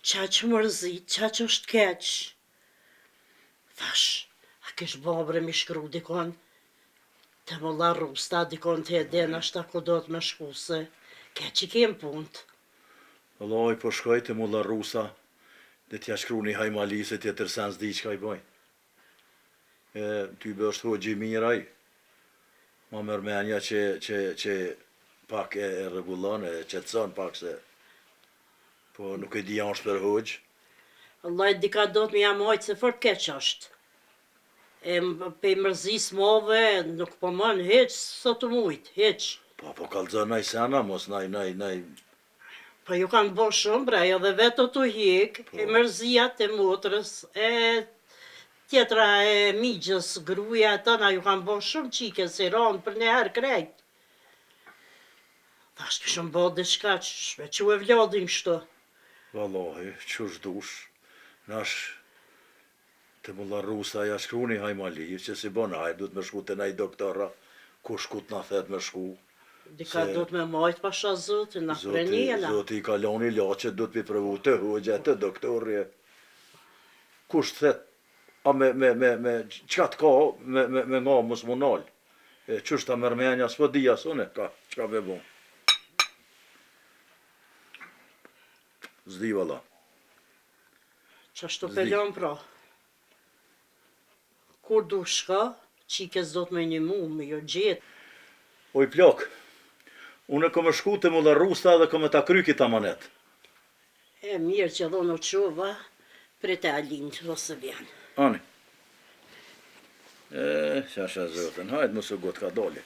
Qa që mërzit, qa që është keq. Thash, a kish babre mi shkru dikon? Të më la rusta, dikon të edhen ashta ku do të me shku se keq i kem punt. Allah i po shkoj të mulla rusa, dhe t'ja shkru një hajmali se tjetër sen s'di qka i boj. E, ty bë është hoqi miraj. Ma mërmenja që pak e regullon, e qetson pak se, po nuk e di janë shper hoq. Allah i dika do të mi jam hojtë se fort keq është. E pe mërzis move, nuk po mën heq, sot të mujtë, heq. Po kalëzën naj sena, mos naj. Po ju kanë bo shumë brej, edhe veto të hjek, e mërzijat e motrës, e tjetra e migjës, gruja e tëna ju kanë bo shumë qike, si ronë për një herë krejt. Thash këshëm bo dhe shka që shme që e vlodin kështu. Wallahi, qësh dush, nash të mulla rusa ja shkru një hajmali, që si bon hajt, du të me shku të nej doktora, ku shkut na thet me shku. Dika do të me majtë pasha zotin, na prenjena. Zoti i kaloni laqet, du të pi prëvu të hoqja, të doktorje. Kush thet, a me qka të ka, me nga mos mu nal. E qështë ta mërmenja, s'po dhja sone, ka, qka be bon. Zdi valla. Qashtu pelon pra. Kur du shka, qikes do të me një mu, me jo gjetë. Oj plak, unë e kom shku të mulla rusta dhe kom e ta kryki ta manet. E mirë që dhonë o quva, prete Alin që do se vjen. Ani. Qasha zotën, hajtë mësë gotë ka doli.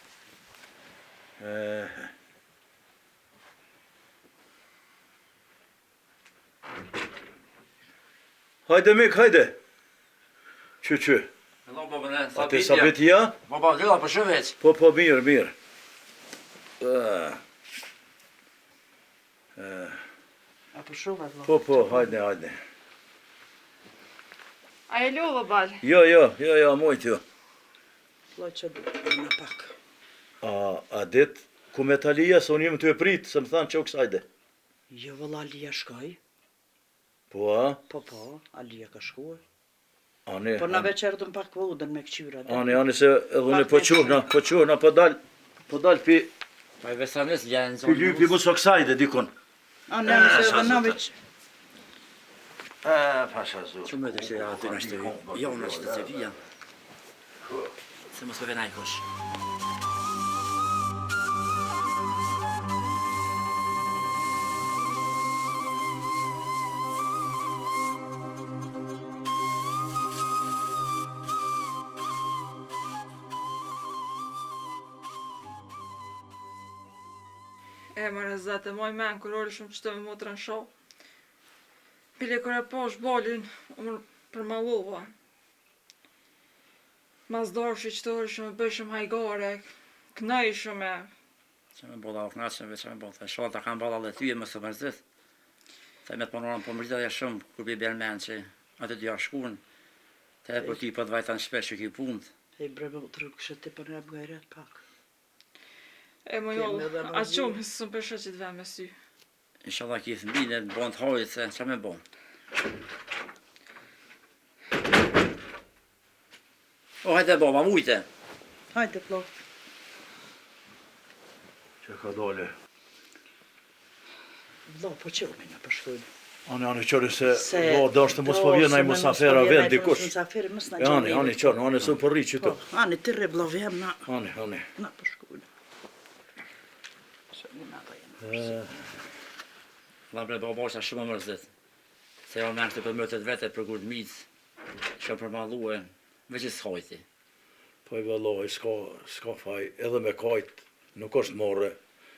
Hajde mik, hajde. Që. A te sabetia? Baba, gjela për shëveç. Po, mirë. A për shumë e Po, hajde. A e lodhë, balë? Jo, mojt jo. Loj që du në pak. A dit, ku me talia, se unë jem të e pritë, se më thanë që kësajde. Jo, vëlla Alia shkoj. Po, a? Po, Alia ka shkuar. Ani, Po na veqerdën pak vodën me këqyra. Ani, se edhe unë po quhna, po dal pi Pa i vesamis janë pi lypi mu së kësajde, dikon. Ani, se edhe na veq... Pasha zot. Që më të që aty në shtëvi, jo në shtëtë se vijan. Se mos për venaj kosh. E më rëzat e moj men, kër orë shumë që të me motrën shoh. Pile kër e pash balin, unë përmallova. Mas darshi që të ishëm, bëshëm hajgare, knajshëm e. Që me bolla u knaqëm, veç me bolla. Të shohën ta kanë balla dhe tyje më së mërzit. Të me të panorën po mërzit dhe shumë, kur bi bjermen që atë t'ja shkun. Të e për ty për të vajta në shpesh që ki punt. E bre më të rukë ti për në bëgajret pak. E më jollë, atë qumë, së më përshet që të vem me sy. Inshallah ki thëmbine, të bon të hojit se që me bon. O, hajde baba, mujte. Hajde, plo. Që ka dole. Vlo, po që ume në përshkujnë. Ani qëri se do dashtë mos po vjen ai musafera vend dikush. Musaferi mos na gjeni. Ani qëri, ani së përri që të. Ani të re blo vjem na. Ani. Na përshkujnë. Se një nata jenë. La bre baba është shumë mërzit. Se jo mërë të përmëtet vete për kur të mic, që përmalue, veç i s'hojti. Po i vëlloj, s'ka faj, edhe me kajt, nuk është more,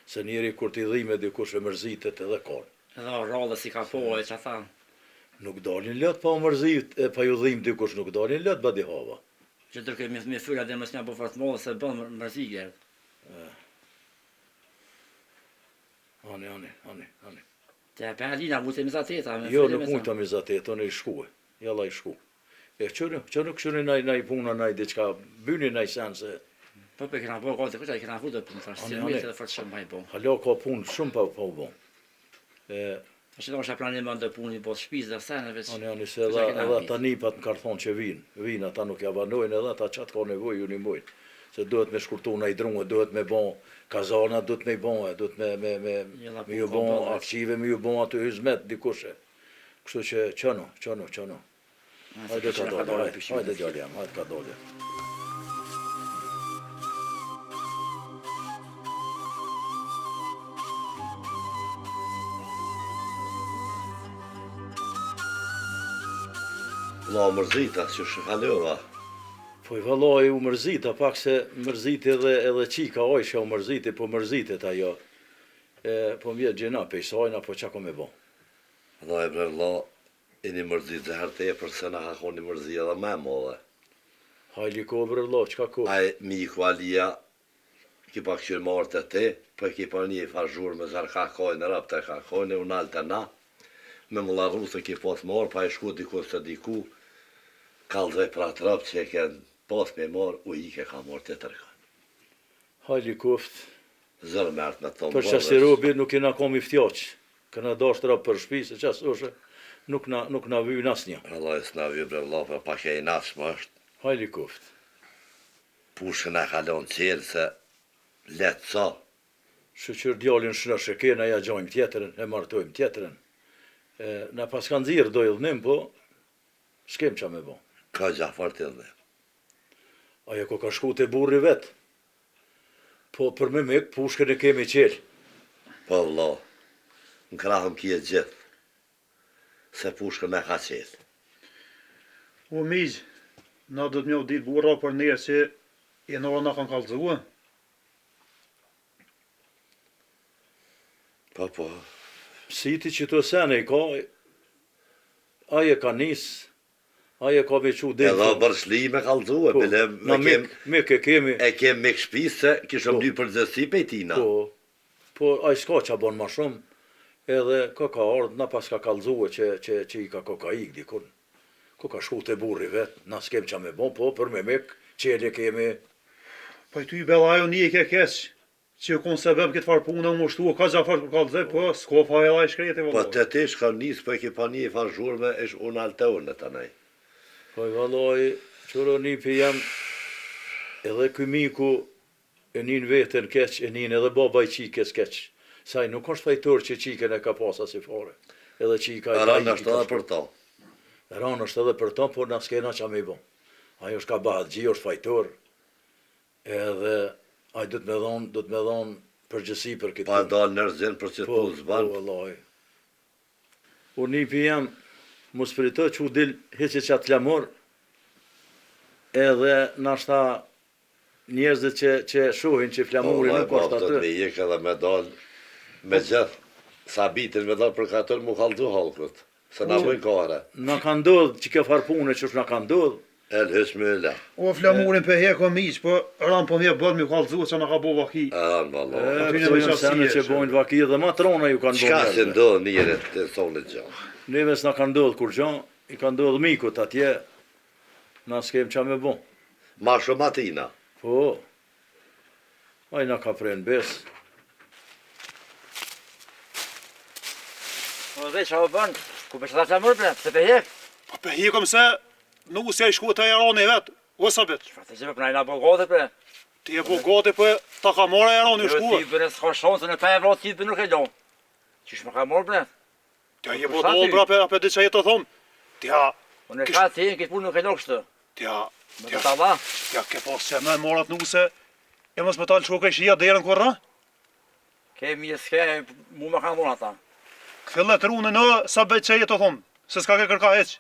se njeri kur t'i dhime dikush e mërzitet edhe kon. Edhe o rallë si ka po e që tha. Nuk dalin lët pa mërzit, pa ju dhim dikush, nuk dalin lët badi hava. Që tërke me fyra dhe mës një po fort mollë se bën mërzike. Ani. Te pe Alina vute mizateta. Jo, nuk mujta mizateta, unë i shkue, jalla i shku. E që nuk këshëri naj puna, naj diqka, byni naj sen se... Po për këna po kohë të këta i këna futë punë, thashtë, si mujtë edhe fort shumë bajbo. Halo ka punë shumë pa u bon. Ashtë do është e planim bëndë punë i botë shpizë dhe seneve që... Ani, se edhe ta nipat në karthon që vinë, ata nuk javanojnë edhe ata qatë ka nevoj, ju një mujnë. Se duhet me shkurtu në i drungë, duhet me bon kazana, duhet me i bon, duhet me ju bon akqive, me ju bon atë hizmet dikushe. Kështu që qëno. Hajde ka dole, hajde djali jam, hajde ka dole. La mërzita, që shëfalova. Po i valloj u mërzita, pak se mërziti edhe qika oj që u mërziti, po mërzitet ajo. Po mjetë gjena pe i sajna, po qa ko me bon. Dhe e bre la, e një mërzit dhe herë te përse në hakon një mërzit edhe me modhe. Hajli ko bre la, qka ko? Aj miku Alia, ki pa këshirë marrë të te, po ki pa një fazhur me zërë kakojnë, rap të kakojnë, unë alë të na, me më larru se ki pas marrë, pa i shku dikus të diku, kalzoj pra të rap që e kënë pas me marrë, u i ke ka marrë të tërkën. Hajli koft. Zërë mërtë me tomë Për qasë robi nuk kena kom i ftjaq, këna dasht rap për shpi, se qasë është, nuk na vyjnë asë një. Allah e s'na vyjnë bre vla, për pak e i nashmë është. Hajli koft. Pushën e kalon qelë se letë sa. Shëqër djallin shënësh e kena ja gjojmë tjetërën, e martojmë tjetërën. Na pas kanë zirë do i dhënim, po s'kem qa me bo. Ka gjafar të dhe. Aja ko ka shku të burri vetë. Po për me mik, pushkën e kemi qelë. Po vla, në krahëm kje gjithë, se pushkën e ka qelë. O mizë, na do të mjau ditë burra për njerë që e nora na kanë kalëzua. Po. Siti që të sene i ka, aje ka nisë, aje ka vequ dhe... Edhe bërshli me kalëzue, bile mik e kemi... E kem me këshpisë se kishëm dy përgjësi pe tina. Po, aje s'ka që a bon ma shumë, edhe ka ardhë, na pas ka kalëzue që i ka ik dikun. Ka shku të burri vetë, na s'kem qa me bon, po, për me mik, qelje kemi... Po i ty bella ajo një i ke keqë, që ju konë se bëm këtë farë punë, më shtu, ka gjafar për kalëzë, po s'ko fa e la i shkreti vëlloj. Po të ti shka njësë, po e ki pa një farë zhurme, ish unë alë të unë të nej. Po i valloj, qëro një për jam, edhe këj miku e njën vetën keq, e njën edhe baba i qikës keq. Saj nuk është fajtor që qikën e ka pasa si fare. Edhe qika i Ranë është edhe për ta. Ranë është edhe për ta, por na s'kena qa me bon. Ajo është ka bahat gji, është fajtor. Edhe ai do të me dhonë përgjësi për këtë. Pa dalë nërëzën për që të puzë banë. Po, vallaj. Unë një për jam, mu spirito që u dil heqe që atë lamor, edhe nashta njerëzit që shohin që flamuri nuk është atë. Po, me jekë edhe me dalë, me gjithë, sabitin me dalë për katër mu kaldu halkët. Se na bojnë kare. Na ka ndodhë që ke farpune që na ka ndodhë. El hysmylla. O flamurin për heko miq, po ran po mje bën mi kallzu që na ka bo vaki. Valla. Këto janë sene që bojnë vaki dhe matrona ju kanë Çka se bojnë. ndodh mirë të thonë gjë. Neve s'na ka ndodhë kur gjë, i ka ndodhë mikut atje, na s'kem qa me bo. Ma shumë atina. Po, aj na ka prenë bes. Po dhe qa o bën, ku për që ta që mërë bre, se për hek. Po për hekom se nuk se i shku të Irani vet. O sa bet. Shfarë të që për najna bo gati bre. Ti e po gati po ta ka marrë Irani Jo shku. ti bërë s'ka shansën e pa e vratë ti bërë nuk e lo. Qish më ka morë bre? Ti e po dol bra apo diçka jetë thon. Ti ha, Unë e ka ti, këtë punë nuk e lo kështë. ti ha. Më të tava. Ja ke pas se më morat nuse. E mos më tal shokë shija derën kurrë. Ke mi s'ke, mu më ka morë ata. Këllet runë në sa bëj çaj të thon. Se s'ka ke kërka hiç.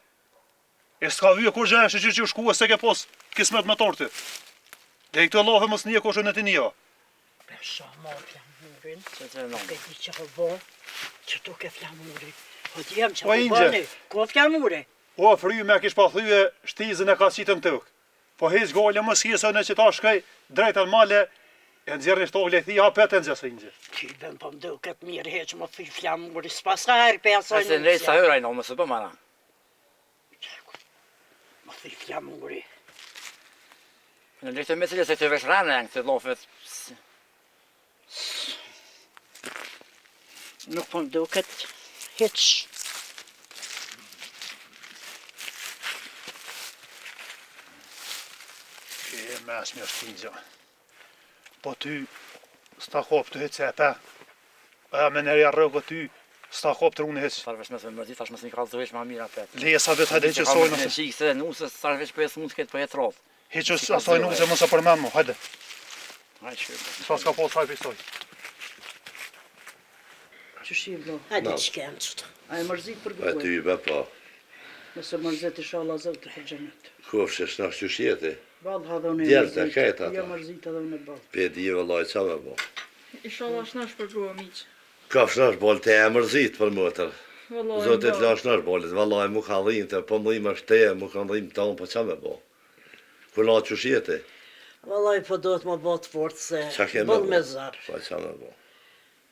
E s'ka vye kur gjë që ju shkuë se ke pas kismet me torti. Dhe i këtë Allahu mos nije koshën e tinia. Sa ma flamurin, Që në. pe di që bo, që tu ke flamurin. Po t'jem që Po, po Inge. bëni, ko flamure. O fry me kish pa thyje shtizën e ka qitën tëk. Po hiç gole mos hiesën e që ta shkoj drejt al male e nxjerrni shtolle thi hapet e nxjerrë injë. Ty ben po mdo këtë mirë heq më thy flamuri, s'pas ka herë pe asoj Se në rejtë sa hëra i në, më së bëm ana. Më thy flamuri. Në rejtë me cilë se të vesh rane janë këtë lofet. Nuk po mdo këtë heq. E mes me shtinjë. Po ty sta hop të hiç e pa. A më nërja rrugë ty sta hop të runë hiç. Sarvesh me së mërzi, tash më së një kalëzovesh ma mira pet. Lesa vet hajde që sojnë Në qikë se nusës, sarvesh për e së mund të ketë për e të rodhë. hiç asoj nuk se mos e përmend mo, hajde. Hajde shkërë. Çfarë s'ka pas hajde soj. Që shi vlo, Hajde që kem qëtë. a e mërzit për E gëgoj. ty be po. Nëse mërzit i shala zëtë të xhenet. Kofshe s'na shqyshjeti. Valë ha dhe unë Djelë të kajtë ata. Jo mërzit edhe unë e balë. Pe di vëllaj qa me bo. Inshallah shnash për grua miq. Kafsh nash bol të e mërzit për mëtër. Wallahi. Zotit ba. lash nash bolit, vëllaj mu ka dhim të, po më dhim është te, mu ka dhim tonë, po qa me bo. Kur la qyshjeti, Vallaj po do të më botë fort se qa ke me bëll bo. me zarë. Po qa me bo.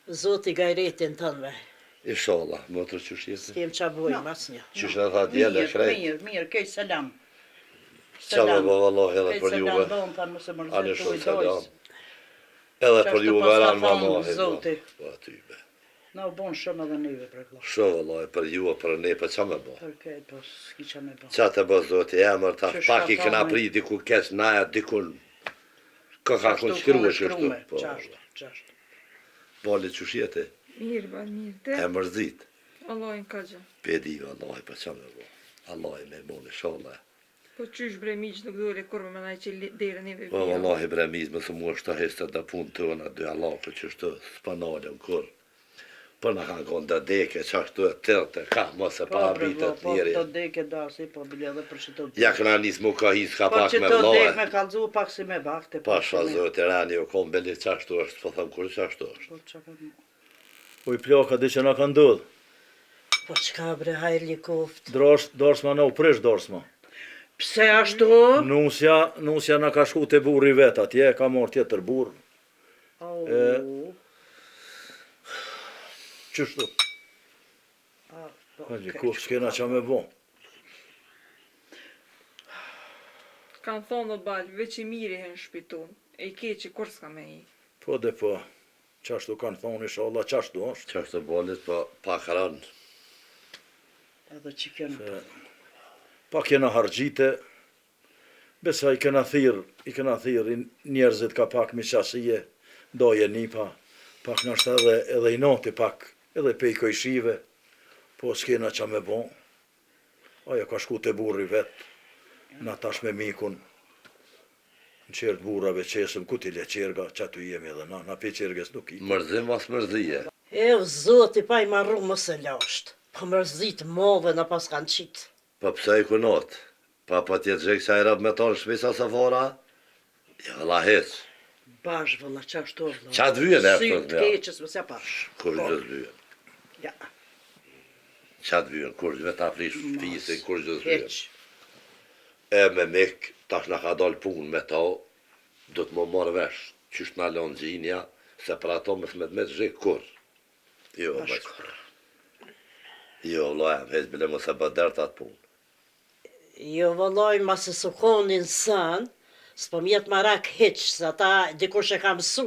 Zoti gajretin tënve. Inshallah, mëtër qyshjeti. S'kem qa bojmë as një. Qysh në tha djele krejt. Mirë, kej selam. Qa me bo vëllaj edhe Kej për selam juve. donë, thanë mëse Ani mërzit të shumë selam. ujdojës. Edhe Qa për është juve pas ka ranë thonë vëllaj. Zoti. Po aty be. Na u bon shumë edhe neve për vlo. Shumë vëllaj, për juve, për ne, për qa me bo. Për kejt, po s'ki qa me bo. Qa të bë zoti, emër ta Që pak i shka këna thonë? pri diku kes naja dikun. Ka kun shkruhe kështu. Po, Qashtë. boli qyshjeti, Mirë, ba, mirë. e Te, mërzit. Allah në ka gjë. Pedi vëllaj, për qa me bo. Allah me mone sholle. Po qysh bre miq nuk dole kur me naj që derën neve Po vëllaj bremiz, më së mua shta hesta da pun të ona, dy alafë që shtë s'panalëm kur. Po në kanë konë da deke, qa shtu e tërte, ka mëse Po, pa bre vlo, abitet po njeri. të deke darsi, po bile edhe për që të Ja këna nis mu ka his ka Po pak që me të dek vllaj. me kalzu pak si me vakte. Pasha zote rani o kom beli qashtu është, po thëm kur qashtu është. Po qa ka mo. Po i plaka dhe që na ka ndodhë. Po qka bre hajli koft. Dorsma na u prish dorsma. Pse ashtu? Nusja na ka shku te burri vet atje, ka marrë tjetër burr. Au. Qështu? Po, Hajde, okej. ku s'kena qa me bo. Kanë thonë do balë, veç i miri hen shpitun. E i keqi kur s'ka me i. Po dhe po, qashtu kanë thonë inshallah, qashtu është. Qashtu bolit, po pak ranë. Edhe që kënë. Pa kena hargjite, besa i kena thirë, njerëzit ka pak miqasie, doje nipa, pak nështë edhe i noti pak, edhe pe i kojshive, po s'kena qa me bon. Aja ka shku te burri vet, na tash me mikun, në qertë burrave qesëm, ku t'i le qerga, që tu jemi edhe na pe qerges nuk i. Mërzim mas mërzije. E o zoti pa i marru më se lasht. Po mërzit move në pas kanë qitë. Po pse i kunot? Pa tjetë gjekë që a i rab me tonë shpisa së fora? Ja, la heq. Bash vëlla, qa ashtu vëlla. Qa të vyën e Sy ashtu të keqës, mëse pash. Kur gjës vyën. Ja. Qatë vyën, kur gjë ta prish fisin, kur gjë vyën. Heq. E me mik, tash na ka dal punë me ta, do të më marrë vesh, qysh na lon gjinja, se për ato më thmet me të zhik kur. Jo, bashkë. Jo, vëlla, veç bile mos e bë dert atë punë. Jo, vëllaj, ma se së konin sën, s'po mjetë marak hiq, se ata dikush e kam mësu.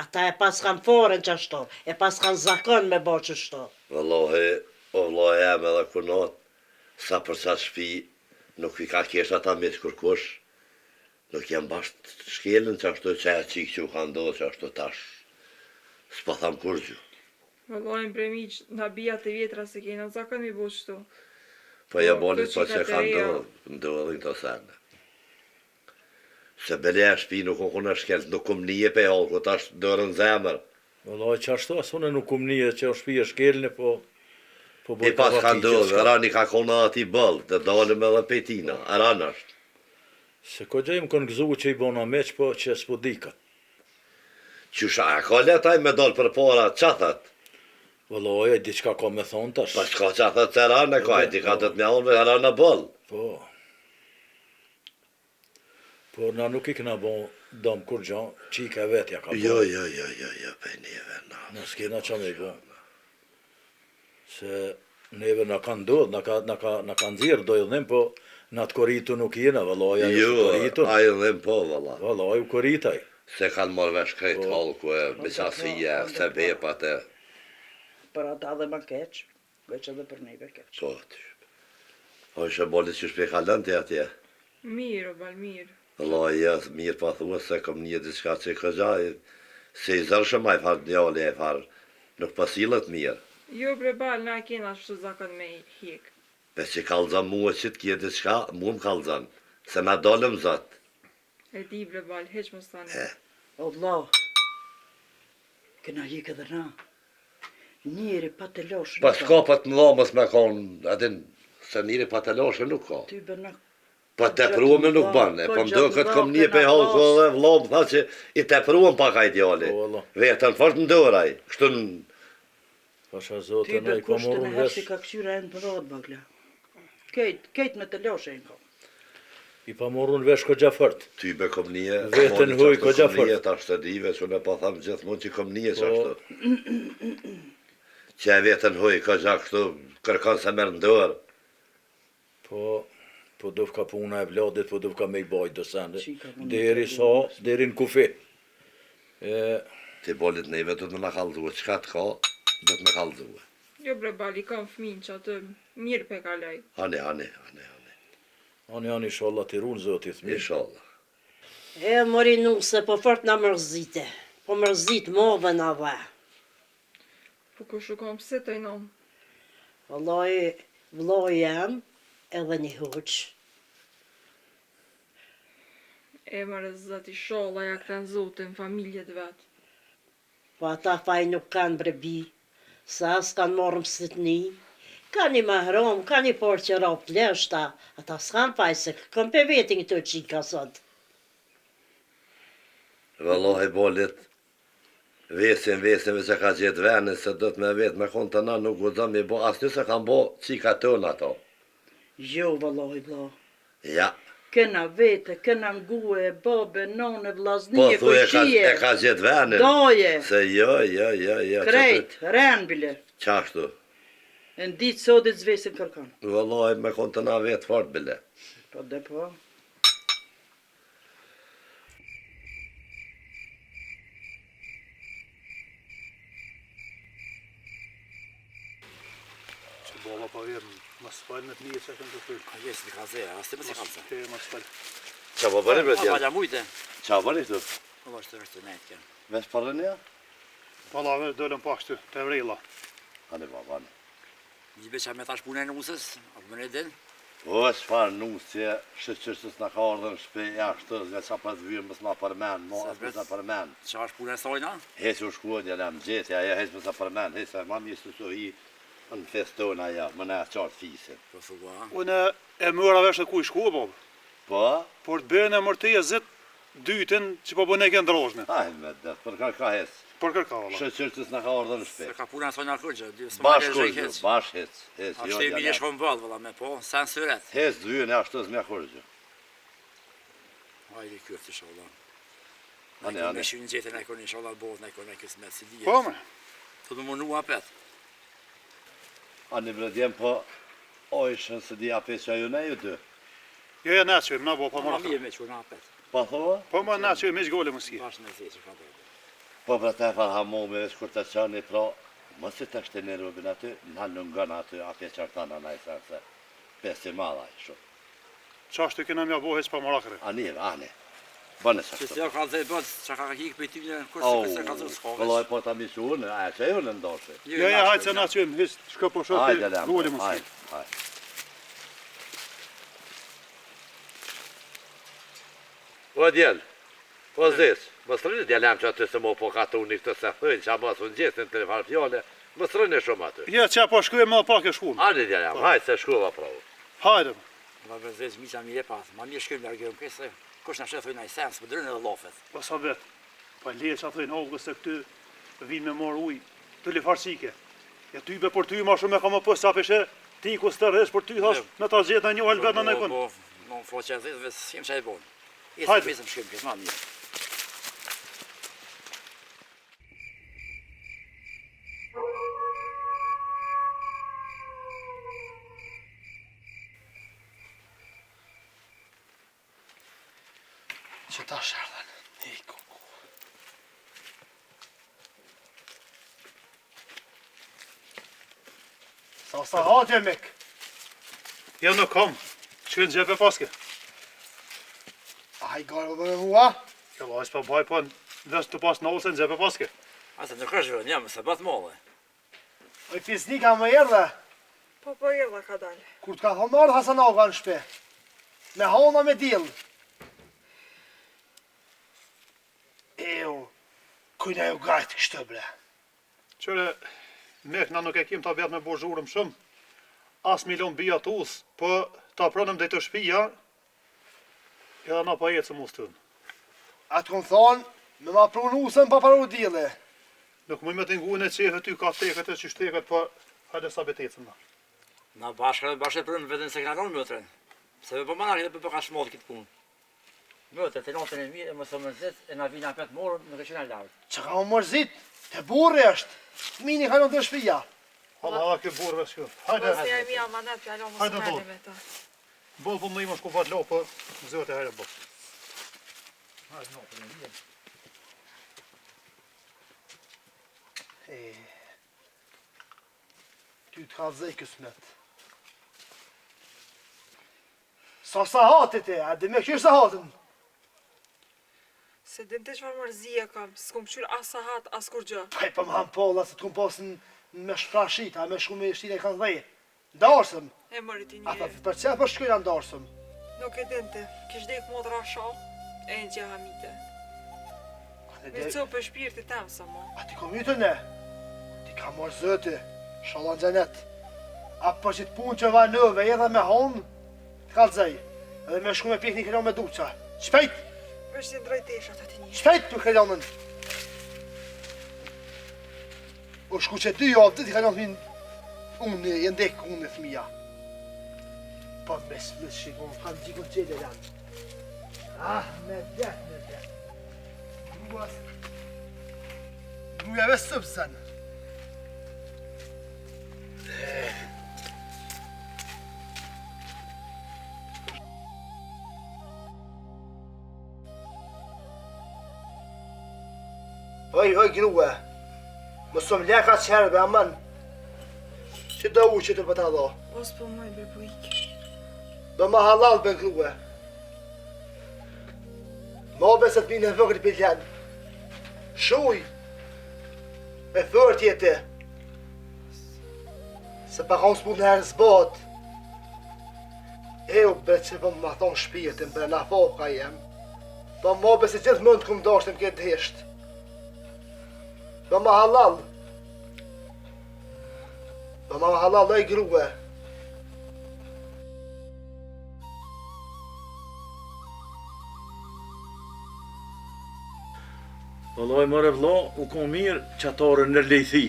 Ata e pas kam foren qashto, e pas kam zakon me bo qështo. Vëllahi, o vëllahi jam edhe kunat, sa për sa shpi, nuk i ka kesh ata me të kërkush, nuk jam basht shkelën që ashtu që e qikë që u ka ndodhë që ashtu tash. S'pa tham kur gjë. Vëllojnë bremiq, na bijat e vjetra se kena zakon mi bo qëtu. Po ja bolit këto po që qikat ka e reja. ndodhin të sene. Se bele e shpi nuk u kuna shkelt, nuk kum nije pe halë, ku tash dërën zemër. Vëllaj, që ashtu asune nuk kum nije që o shpije shkelni, po I pas ka ndodhë, rani ka kona ati bëllë, të dalim edhe petina, aran është. Se ko gjë im kënë gëzu që i bona meq, po që s'po dika. Qysha, a ka letaj me dalë për para, qathat? Vëllaj, e diçka ka me thonë tash. Pa shka qathat të aran e ka, ti ka të të mjallën me aran e bëllë. Po. Por na nuk i këna bon dom kur gjan, qika e vetja ka bon. Jo, pe neve, na. Në s'kena qa me i bon. Se neve na ka ndodh, na ka nxirë dojëllim, po na të koritu nuk jena, vëllaj, ajo Jo, të koritu. ajo dhe po, valla. Vëllaj, u koritaj. Se kanë marrë vesh krejt Po. halë ku e beqasia, se bepat e, Për ata dhe më keq, veç edhe për neve keq. po, o ishe bolit që shpe kalën të atje. Mirë, o bal, mirë. Allah, ja, mirë pa thua se kom një diçka që këgjaj, se i zërshëm a i farë djali, a i farë, nuk pasilët mirë. Jo bre bal, na kena shtu zakon me hik. Pe që kalëzën mua që të kje diçka, mu më kalëzën, se na dolëm zëtë. E di bre bal, heq më stani. E. O vlau, këna hik edhe na. Njeri pa të loshë. Pa s'ka pa të mëdhamës me konë, adin, se njëri pa të loshë nuk ka. Ty bëna Pa të prume nuk banë, po më do këtë kom një pe halë ko dhe vlobë, tha që i të prume pa ka i djali. Po, valla. Vetën fort në doraj, kështu në... Pasha Ty zote, na për i ka kushtën e morun herë si vesh, ka këshyra e në të rodë bagla. Kejt me të loshe e në kom. i pa morun vesh ko gjafërt. Ty be kom një... Vetën huj ko gjafërt. Kom një të ashtë të dive, që ne pa thamë gjithmonë që kom një që Po. ashtu. Që e vetën huj, ka gjak kështu, kërkan se merë në dorë. Po duf ka puna e vladit, po duf ka me i bajt do sende. Qika mund Deri të sa, deri në kufi. E, Ti bolit neve do të me kallëzue, qka të ka, do të me kallëzue. Jo bre bal, i kam fmin që atë mirë pe kalaj. Ani, ani inshallah t'i runë zotit mirë. inshallah. E mori nuse, po fort na mërzite. Po mërzit modhe na va. Po kush u kam pse të inom. Vllai jam edhe një huq. E mërë zëti sholla ja këta në zotin, familjet vetë. Po ata faj nuk kanë brebi, sa as kanë morë mësitni. Ka një mahrom, ka një por që ra pleshta, ata s'kan faj se këm pe vetin këto qika sot. Vëllahi bolit, vesin që ka gjithë venin, se do të me vetë me konë të na nuk gudzëm i bo, asë se kanë bo qika tënë ato. Jo, valloj, vlau. Ja, Këna vete, këna ngue, babe, none, po vlaznije, thu e kojqie. ka gjithë venin. Doje, Se jo. krejt, ren bile. Qashtu, Në ditë sotit zvesin kërkan. vëllahi me konë të na vetë fort bile. Po dhe po. Që baba pa vjerën, më spalë në të një që kënë të fyllë. A jesë të kaze, a së të më si kalëse. Ke më spalë. Qa po bëri bre A tjerë? valja mujte. Qa bëri këtu? Po vështë të rështë të nejtë kënë. Vesh parën ja? Palave dëllën pa kështu, të vrejla. Ani baba, ani. Një beqa me tash punë e nusës, apo më ne din. O, shfarë nusje, shqyqës në ka ardhën shpe jashtë, nga qa pas vyrë mësë ma përmen, mo Se asë mësë përmen. Qa është punë e sajna? Heq u shkuat, ja lem gjetja, ja heq mësë përmen, heq se ma mirë së hi në festona ja, më ne qartë fisin. Po thua. Unë e mëra vesh e ku i shkua, babë. Po? Por të bërën e mërteje zëtë dytin që po bëne kënë droshne. Aj me dhe, për ka heq. Për kërka, valla. Shoqërtës na ka ardhur në Se shtëpi. ka puna sonja kërgjë, dy së Bashkë marrë kurgjë, hec. bashkë hec. A Jo, shte i milje shkon bëllë, valla, me po, sen syret. Hec dyën e ashtu s'mja kurgjë. Hajde kyft, inshallah. Ane, Me ane. shyn gjetën e kërë, inshallah, bohët në kërë në kësmet, si dhije. Po, me. Të të mënu apet. Ani vredjem po ojshën se di apet që ajo ne ju dy. Jo, na qëjmë, na bo, po Ma marrë. mirë me qërë në apet. Pa thova? Po, ma na qëjmë, iq gole më s'ki. Bashkë me zesë, ka bërë. Po për te far hamomi veç kur të qani pra, mos i të kështë në rubin aty, në halë nga në aty, apet qartana na i thërë se pesi madha i shumë. Qashtu kena mja bo heq pa marakëre. Ani, ani. Bënë Që që se jo ka dhe bëtë, që ka hikë për ty në kërë Au, se këse ka zërë s'ka këlloj veç. po të misu unë, a që ju në ndoshë. Jo, ja, hajtë se na qëjmë, heq, shko po shote, Hajde, lem, gole më s'ki. hajde, hajde. Po djelë, po zesë, më sërëni djelem që aty se mo po ka të unë këtë se thëjnë, që a mos unë gjesën të telefon fjole, më sërëni shumë aty. Ja, që po shkuje më pak e shkunë. Ani djelem, hajde se shkuva pravu. Hajde. Ma vëzëz, mi që mi e pas, ma mirë shkëm lërgjëm këse, kush në shëthoj në i sens, më drënë edhe lofet. Po sa vetë, po le që atë në se këty vinë me morë ujë, të le farësike. Ja ty be për ty ma shumë e ka më pësë apeshe, ti ku së të rresh për ty thash me ta gjithë në një halbet në nekon. Po, në foqe e dhezëve, s'jem që e bonë. Hajde. Isë shkëm kësë, ma mirë. Që ta shardhen, i kuku. Sa hatje mek. Ja në kam, që në gjepe paske. Ai garë dhe hua. Ja la, është pa baj po në vesh të pas në ose në gjepe paske. Ase në kërë zhërën, jam, se batë molle. Oj fisnika më erdhe. Po po jella ka dalë. Kur t'ka thonë ardhë Hasan Aga në shpe. Me hona me dillë. Eo, kujna ju gajtë kështë bre. Qëre, mek na nuk e kim ta vetë me bo zhurëm shumë, as milion bia të usë, po ta pronëm dhe të shpia, edhe na pa jetë së mus tënë. Atë kënë thonë, me ma prunu usën pa paru dille. Nuk më me të nguën e qefë ty ka teket e që shteket, po hajde sa betecëm na. Na bashkë për më vetën se këna ronë mëtërën. Se me për manak edhe për ka shmollë këtë punë. Mëtër, të notën e mirë, më së më nëzit, e na vina petë morën, nuk e qëna lartë. Që ka më mërzit, të burri është. Mini ka në të shpia. Halla, ke burve shkjo. Hajde, Mos ja mi amanet, fjallon mos Hajde, mene do. me ta. bolë po më ima shku fatë lo, po zëve të herë bo. Hajde notën e mirë. Ty t'ka zëj kësmet. Sa hatit e, a dhe me këshirë sa hatën. Se din të çfarë mërzije kam, s'kom qyr as sahat, as kur gjë. Paj për më hamë polla, se t'kom posën me shprashita, me shku me shtire i kanë dhej. Ndarsëm. E mëri ti Ata një. për që për shkojna ndarsëm. Nuk e dinte, kish dek modra shall, e në gjë hamite. Me co për shpirti tem sa mo. A ti kom ytë ne? Ti ka morë zëti, shalon gjenet. A për që t'pun që va nëve, edhe me honë, t'ka t'zej. Edhe me shku me pikni këllon me duqa. Shpejt, Vesh të drejteshat ati një. shpejt për këllonën. O shku që dy javë, ti këllon t'min, unë, e ndek, unë e thmija. Po me smët shikon, kam gjikon qëllë e janë. Ah, me det. Gruja ve sëpsen. Oj, grua. Më sëm leka qërbe, aman. Që do u që të pëta do? Os po moj be po ik. Do ma halal be grua. Ma beset minë e vëgri piljan. Shuj. Me thërë tjete. Se pa kanë s'pu në herë zbot. E u be që vëm ma thonë shpijetin bre na foka jem. Do ma beset gjithë mund të këmë dashtim këtë heshtë. Do ma halal. Do ma halal oj grua. Vallaj mëre vlla, u kon mirë qatarën në lejthi.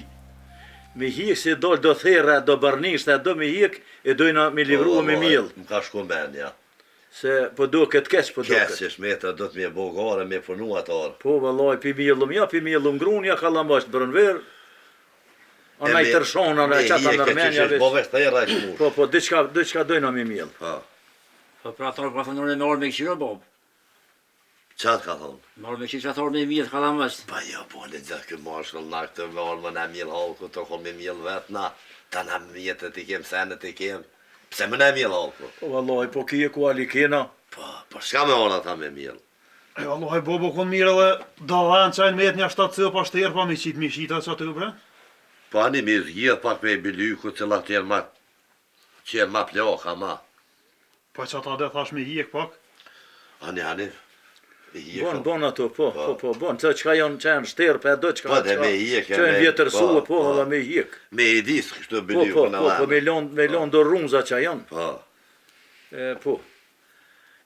Me hik se do therra, do barnishta, do me hik, e dojna me livru me miell. Më ka shku mendja. Se po do këtë keq, po do këtë. Keq, metra do të me bogare, me punu atar. Po vallaj, pi miellum ja, pi miellum grunja, kallambash brënver. Anaj tërshon, anaj qata nërmenja veç. Po veç therra e shmush. Po, diçka dojna me miell. Po pra atar ka thënë me orë me këshirë, Bob. Qatë ka thonë? Me orë me këshirë që atar me mirë, ka dhamë vështë. Pa jo, po në gjithë këtë marshall na këtë me orë më në miell halku, të kon me miell vetë na. Ta na mjetët i kem, senet i kem. Pse më në miell halku? Po vallaj, po kije ku alikena. Po shka me orë ata me miell? E Allah, bobo kon mirë edhe dalan qajnë me jetë një 7 cëpa shterë pa me qitë mishita që aty bre? Po ani me zgjidh pak me bilyku cilat qenë ma ploka ma. Po që ata dhe thash me hjek pak? Ani. Bon ato, po, bon. Të qka janë shterë, për do qka Po dhe me hjek. që janë vjetërsua, po, edhe me hjek. Me i disë kështu Po, bilyku në po, me lonë do runza që janë. Po. Po.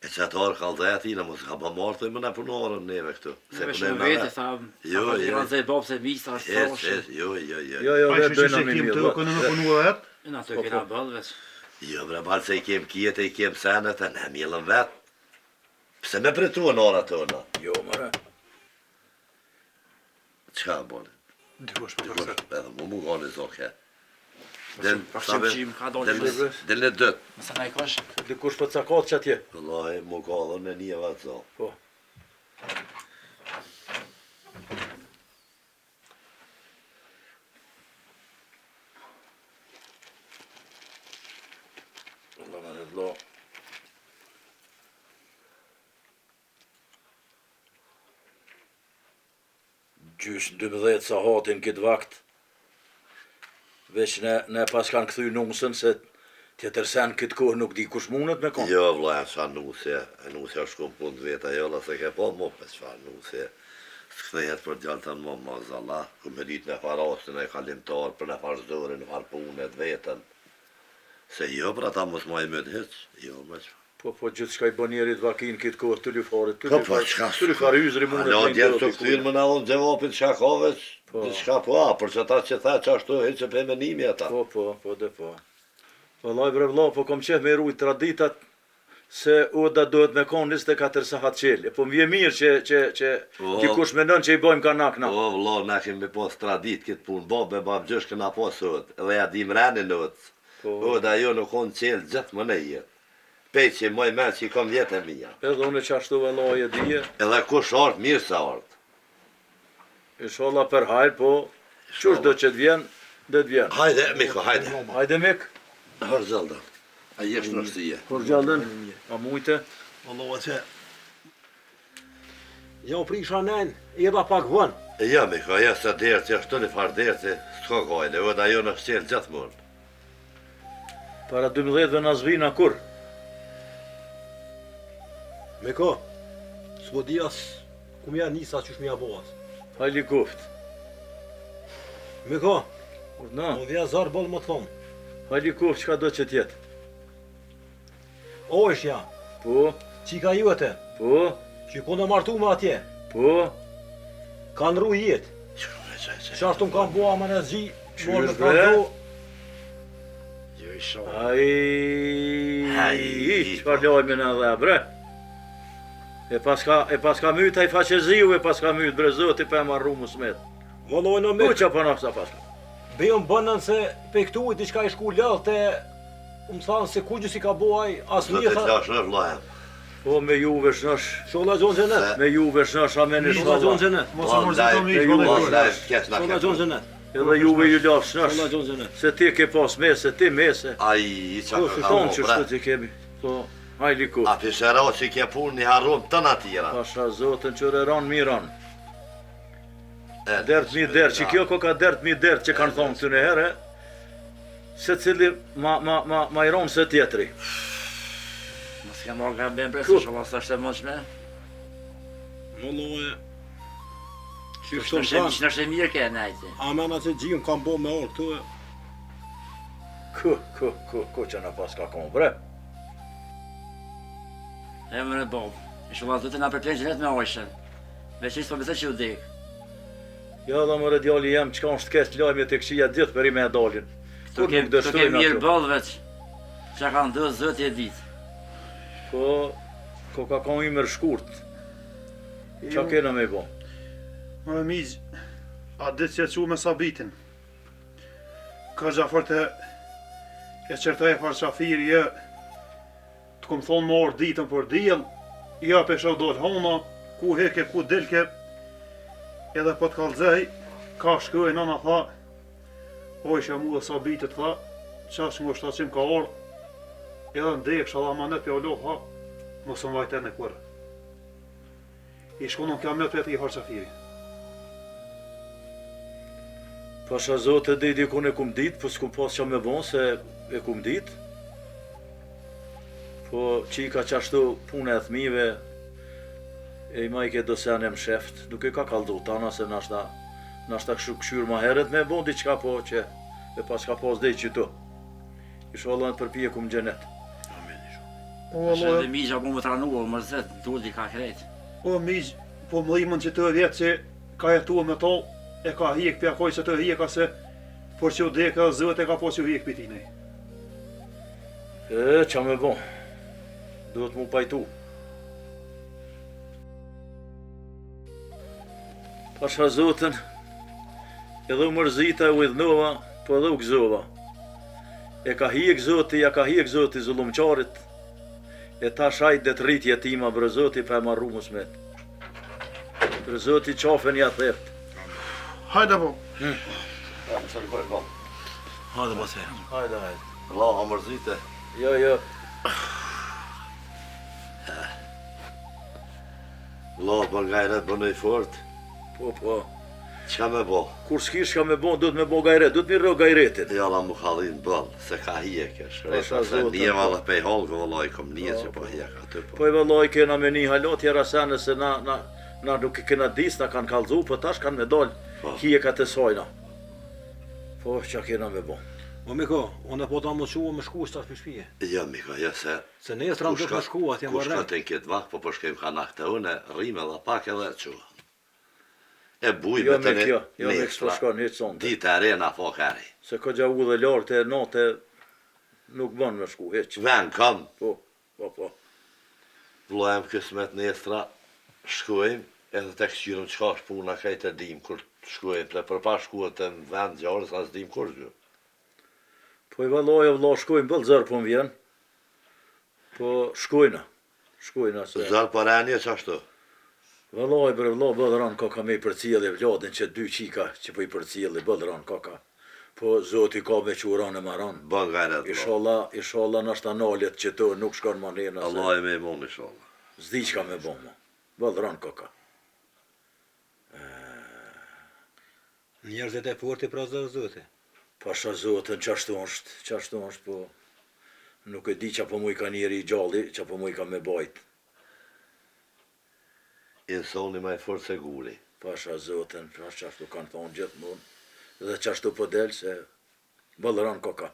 E që ato orë kalzeti, në mos ka pa martë, më në punorën neve këtu. Se shumë vete, thamë. Jo. Ranzaj Bob se mista është froshë. Jo. Pa i shë që kem të kënë në punu e vetë? Në ato kena bëllë veç. Jo, bre, balë se i kem kjetë, i kem senet, e ne mielën vetë. Pse me pretu në ora tëna? Jo, mëre. Qa bone? Dikush për përse. Edhe mu gani zoke. Qim ka dojnë në Del në dëtë. Mëse na i kosh. Dikush për cakat që atje. Vëllaj, mu gani në një vatë zoke. Po. Gjysh 12 sa hatin këtë vakt. Veç ne pas kanë këthy nusën se tjetër sen këtë kohë nuk di kush mundet me konë. Jo, vëllaj, qa nusje, nusja shku në punë të veta jolla, se ke po mu për qëfar nusje. Së këthejet për gjallë të në më mazalla, ku me ditë në farastin e kalimtar, për në farzdore, në farpunet vetën. Se jo, për ata mos ma i mëtë heq, jo, më që. Po, gjithë shka i banjerit vakin këtë kohë të lyfarit, Po, qka të lyfar yzri mundet me me ndërë të këtyrë më në onë gjevapit shakove, qka po për që ta që tha që ashtu heq që për menimi ata. Po. Vëllaj bre vlla, po kom qef me rujt traditat se oda dohet me konë 24 sahat qelë. Po më vje mirë që dikush menon që i bojmë kanakna. Po, vëlla, na kemi pos tradit këtë punë, babë gjësh këna posot, edhe ja dim reni nëtë. Oda jo në konë qelë gjithë më në jetë. Pej që moj me që i kom vjetë e mija. Edhe unë që ashtu vëllaj e dhije. Edhe kush artë, mirë sa artë. Inshallah për hajrë, po, qush do që të vjen, dhe të vjen. Hajde, Miko, hajde. Hajde, Mik. Hërgjallë. A jesh në rësije. Hërgjallën, a mujte. Vëllaj që... Jo prisha nen, edhe pak vën. Ja, Miko, ja se derë që ashtu një farë derë që s'ka gajle, edhe ajo në shqelë gjithë mund. Para 12 në zvina kur? Miko, s'po di as ku mja nisa qysh mja boas. Hajli kuft. Miko, Na, më vja zarë bëllë më të thonë. hajli kuft qka do që tjetë. O është ja, Po, qika juete, po, që i kone martu me atje, po. kanë ru jetë. Që ashtu më kam bua më në zgji, morë me bre? prantu. Ai, qëfar lojme në dhe, bre? E pas ka myt, a i faqeziu, e pas ka myt, bre, zoti për e marru më smet. Vëlloj në Ku me, që për nafsa pas ka? bejëm bënën se pe këtu i diçka i shku lëllë te, më thanë se ku gjësi ka buaj, as Do të mirë, flash në vlajem. Po me juve shnosh, shola gjonë zënet, me juve shnosh, amen i shola gjonë shnosh. zënet, Mos e mërzito mi i Vallaj, shkone vallaj, kesh na shola kesh. gjonë zënet, Edhe juve ju laf shola shnosh. gjonë zënet. Se ti ke pas mese, ti mese. Ai, qa Po, ka tonë mo, që bre. shtu ti kemi. Po, hajli ku. A pishera që ke punë një harrum të në tjera. Pasha zotën që reran miran. Dert mi dert, që kjo ko ka dert mi dert që kanë thonë të në herë, se cili ma i ronë se tjetri. Mos ka marrë nga ben presë, shumë asë është e mëqme. Vëlloj, që Që shtu më thanë, në është e mirë ke najti. amena që gjim kam bo me orë këtu, Ku që në pas ka konë, bre? E më në Bob. I shumë asë du të nga përplenë që vetë me ojshën. Veç ishtë po besë që u dikë. Ja dhe më djali jem, qka është kes lajme të këshia gjithë për i me dalin. Të ke mirë bëllëveç, që kanë dë zëti e ditë. Po ka i mërë shkurt. Qa kena me bo? Më mizë, a ditë që që me sabitin. Ka Gjafar të e qërtaj e farë qafiri e të këmë thonë më orë ditën për djel, ja pesha dojtë hona, ku heke, ku dilke, edhe po të kalzej, ka shkëj nëna tha, o isha mu dhe sabitit tha, qash nga shtacim ka orë, edhe ndek shala manet për allo tha, mos më vajter në kërë. I shkonon kiamet për i farë qafiri. Pasha zote dhe i dikun e kum dit, po s'kum pas qa me bon se e kum dit. Po qika qashtu punë e thmive, e i majke do sen e më sheft, nuk e ka kaldu tana se nashta këshyr ma heret me bon diqka po që e pas ka pas dhe i qytu. Isha Allah në përpije kum gjenet. Shë dhe migja po më tranua, më rëzet, duhet i ka krejt. O migj, po më dhimën që të vjetë që ka jetua me to, e ka hjek për akoj që të hjeka se por që u deka zët e ka po që u hjek për ti nej. Qa me bon, duhet mu pajtu. Pasha zotën, edhe u mërzita u idhnova, po edhe u gëzova. E ka hjek zoti, ja ka hjek zoti zullumqarit, e ta shajt dhe të rritje tima bre zoti pa e marru musmet. Bre zoti qafen ja theft. Hajde po. Qërkoj bo. Hajde po se. Hajde. La, ha mërzite. Jo. La, për gajret bënë i fort. Po. Qa me bo? Kur s'kish ka me bon, duhet me bo gajret, duhet mi rë gajretin. Ja la mu kallin bëllë, se ka hjekesh. Pasha Se zotën, njema po. dhe pej holgë vëllaj kom një që po hjek aty po. Po i vëlloj kena me një halot tjera sene se na nuk e kena dis, na kanë kalzu, po tash kanë me dal hjekat e sajna. Po qa kena me bon. O Miko, unë po ta më shua me shku shtas për shpije. Ja, Miko, ja se... Se nesër do të shku atje më Kush ka rreth. të këtë vak, po përshkem ka nakte une, rime dhe pak edhe qua. E buj Jo me me të kjo, jo me kështu shkon hiç sonte. Dite e rena fo kari. Se ka gja u dhe lartë e note nuk bën me shku hiç. Ven kam, Po. vlojem kësmet nestra, shkojmë, edhe të këshyrëm qka është puna kajtë e dim, kur shkojmë, të përpa shkuat e në vend gjarës, as dim kur gjë. Po i valloj e valla shkojnë bëllë zërë po më vjen. Po shkojna se... Zërë për enje qashtu. Valloj bre valla bëllë ranë kaka me i përcjeli vladin që dy qika që po i përcjeli bëllë ranë kaka. Po zoti ka me që uranë e maran. Bën gajret. Inshallah nashta nalet që të nuk shkon ma nena se... Allah e me imon i sholla. Zdi qka me bo ma. Bëllë ranë kaka. Njerëzit e forti pra zote. Pasha zotën qashtu është, po nuk e di qa po mu i ka njeri i gjalli, qa po mu i ka me bajt. Insoni ma e fort se guri. Pasha zotën, qashtu kanë thonë gjithë mund, dhe qashtu po del se bëllëran koka.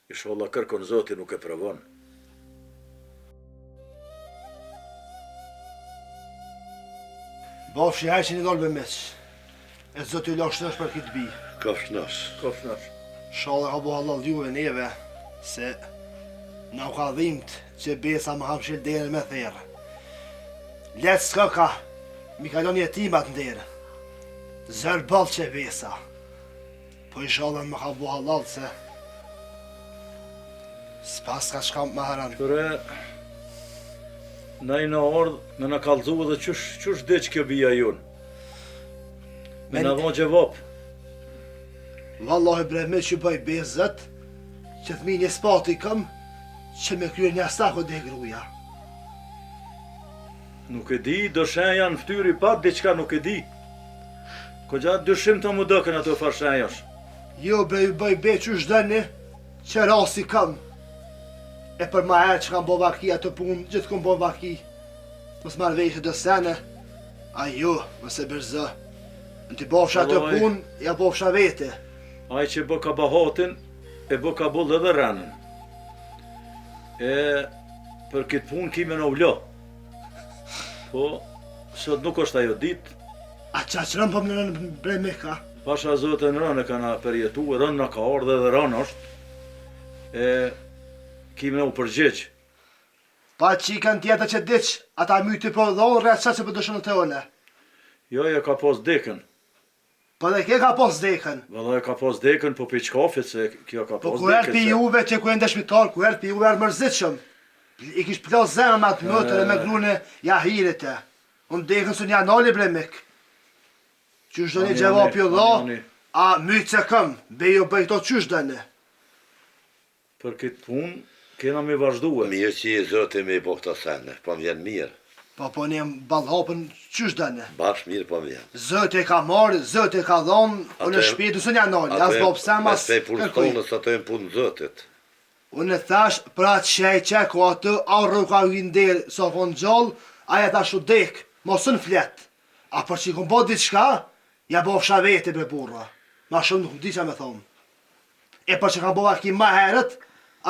Inshallah kërkon zoti nuk e provon. Bafshi haj që një dollë me meq. E zotë i lashtësh për këtë bi. Kofshnash. Shalë ka bo halal juve neve, se na u ka dhimt që besa më kam shil dere me therë. Letë s'ka ka, mi kalon jetimat në dere. Zërë balë që besa. Po i shalën më ka bo halal se s'pas ka shkam më haran. Qëre, na i në ardhë, me në kalzu dhe qësh dhe që kjo bia jonë. Me në dhonë gjevap. Vallahi bre, me që bëj bezët, që thmi një spati këm, që me kryer një stako dhe gruja. Nuk e di, dëshenja në ftyri pat, diqka nuk e di. Ko gjatë dyshim të më dëkën ato farshenjash. Jo bre, ju bëj be që shdeni, që rasi këm. E për ma herë që kam bo vaki atë punë, gjithë kom bo vaki. Mos marrë vejtë dë sene, a jo, mëse bërzë. Në t'i bofsha atë Vallai. punë, ja bofsha vete. Ai që bë ka bahatin, e bë ka bull edhe rënën. E për këtë punë kime në ulo. Po, sot nuk është ajo ditë. A qa që rënë po më në brej me ka? Pasha zotën rënë e kana përjetu, rënë në ka ardhe dhe rënë është, e kime u përgjeq. Pa qikën tjetër që diq, ata myti po dhonë rrët qa që për dëshënë të one. Jo, e ka pos dekën. Po dhe ke ka pos dekën. Valla e ka pos dekën, po për qkafit se kjo ka Po pos ku erë dekën. pi juve që ku e ndeshmitar, ku erë pi juve erë mërzitshëm. I kish plo zemë me atë mëtër e me grune jahirit e. Unë dekën së një anali bremik. Qysh do një gjevap jo dho, a mytë se këm, bejo bëjto qysh do një. Për këtë punë, kena me vazhduhe. Mirë që i zote me i po këto sene, po më vjen mirë. Po një balhapën qysh do një. Bash mirë po më vjen. Zëti ka marrë, zëti ka dhonë, unë e shpitu së një anali, as bo pse mas Mes pej punë së të e punë zotit. Unë e thash, për atë qej që ku atë, a rrë ka vinderë, sa konë gjallë, aja ta shu dekë, mosën fletë. A për që i këmë bot ditë shka, ja bo fsha veti për burra. Ma shumë nuk di që me thonë. E për që kam bo vaki ma herët,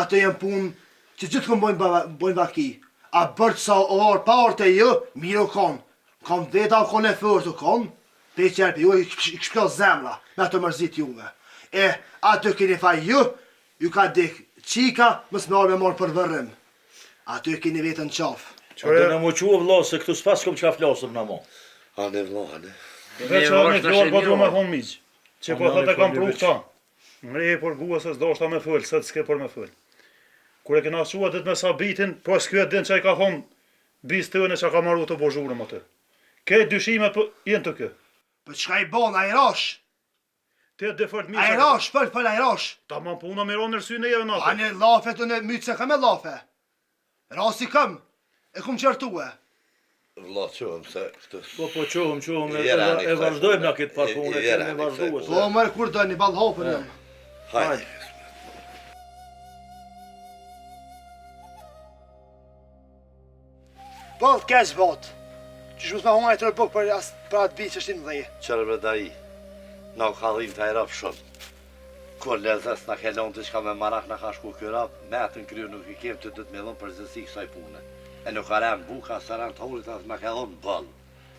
atë jenë punë që gjithë këmë bojnë vaki. A bërë sa orë pa orë të ju, mirë u konë. Kam veta u konë e fërë të konë, pe i qerpi ju, i këshpjo zemra, me të mërzit juve. E atë keni faj ju ka dikë, qika mës me orë me morë për vërrim. Aty e keni vetën qafë. A dhe në më qua vla se këtu s'pas kom që ka flasëm në mo. Ane vla, ane. Veç a me fjallë po du me thonë miqë, që po thëtë e kam pru këta. Ngreje për guë se s'do shta me fëllë, se t'ske për me fëllë. Kure kena qua dit me sabitin, po s'kyet din që i ka thonë bis të në që ka marru të bozhurëm atë. Këtë dyshimet jenë të kë. Për qka i bon, a i rash? Te dhe fort mirë. A i rash, për a i rash. Ta ma puna me ronë nërsy në jeve natë. A një lafe të në mytë se këm e lafe. Rasi këm, e kum qërtue. Vla qohëm se këtë... Po qohëm, e vazhdojmë në këtë par punë, e kemi vazhduhe. Po mërë kur do një balhopën jam. Hajde. Po, keq botë. Qysh mos me hongaj të rëbuk për atë bitë që është në dhejë. Qërëve da i, na u kallim të ajrap shumë. Kur lezës na kelon të qka me marak na ka shku kërap, me atë në kryu nuk i kem të dhëtë me dhëmë për zësi kësaj pune. E nuk arem buka, së arem të horit, atë me kelon bëllë.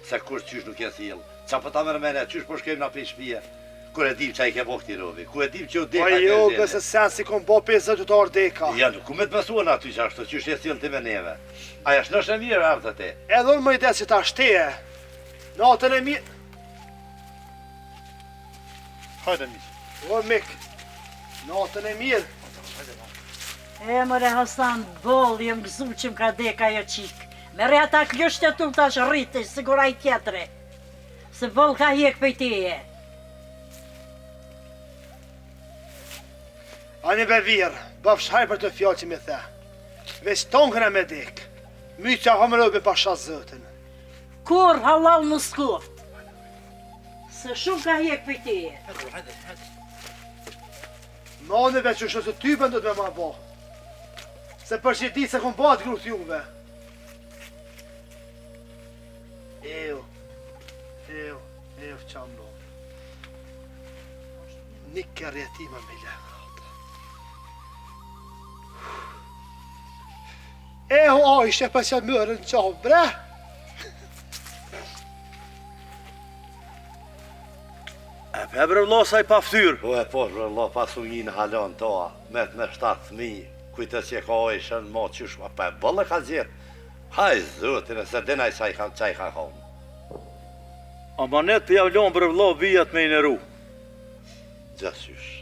Se kur qysh nuk e thilë. Qa për ta mërmene, qysh për shkem na për shpije. Kur e dim qa i ke bo këti rovi, ku e dim që u deka Po jo, bëse sen si kom bo 50 të orë deka. Ja, nuk ku me të besuan aty që ashtu, qysh e thilë ti me neve. Aja shnosh e mirë ardhë te. Edhe unë më i desë që ta shteje. Natën e mirë. Hajde miqë. O, mik. Natën e mirë. E mëre Hasan, bol, jem gëzu që m'ka deka jo qikë. Mere ata kjështë e tu tash rritë, sigura i tjetëre. Se bol ka hjek për teje. Ani be virë, bëfshaj për të fjallë që me the. Veç tongën e me dekë. Mytë që a me pasha zëtën. Kur halal në skoft. Se shumë ka hjek për teje. Maneve që shësë typen do të me ma bo. Se për që di se kom ba të gruth juve. Ejo qamë do. Një kërjetima me lehë. A ishte për që mërën qahë, bre? E pebre vla sa i pa ftyrë. Po e po, vla pasu një në halon toa, me 7.000, kujtë që ka ojshën, ma qyshma, pa e bëllë ka gjithë. Haj zotin, e se dinaj qaj ka konë. Amanet për javlon për vla vijat me i nëru. Gjësysh.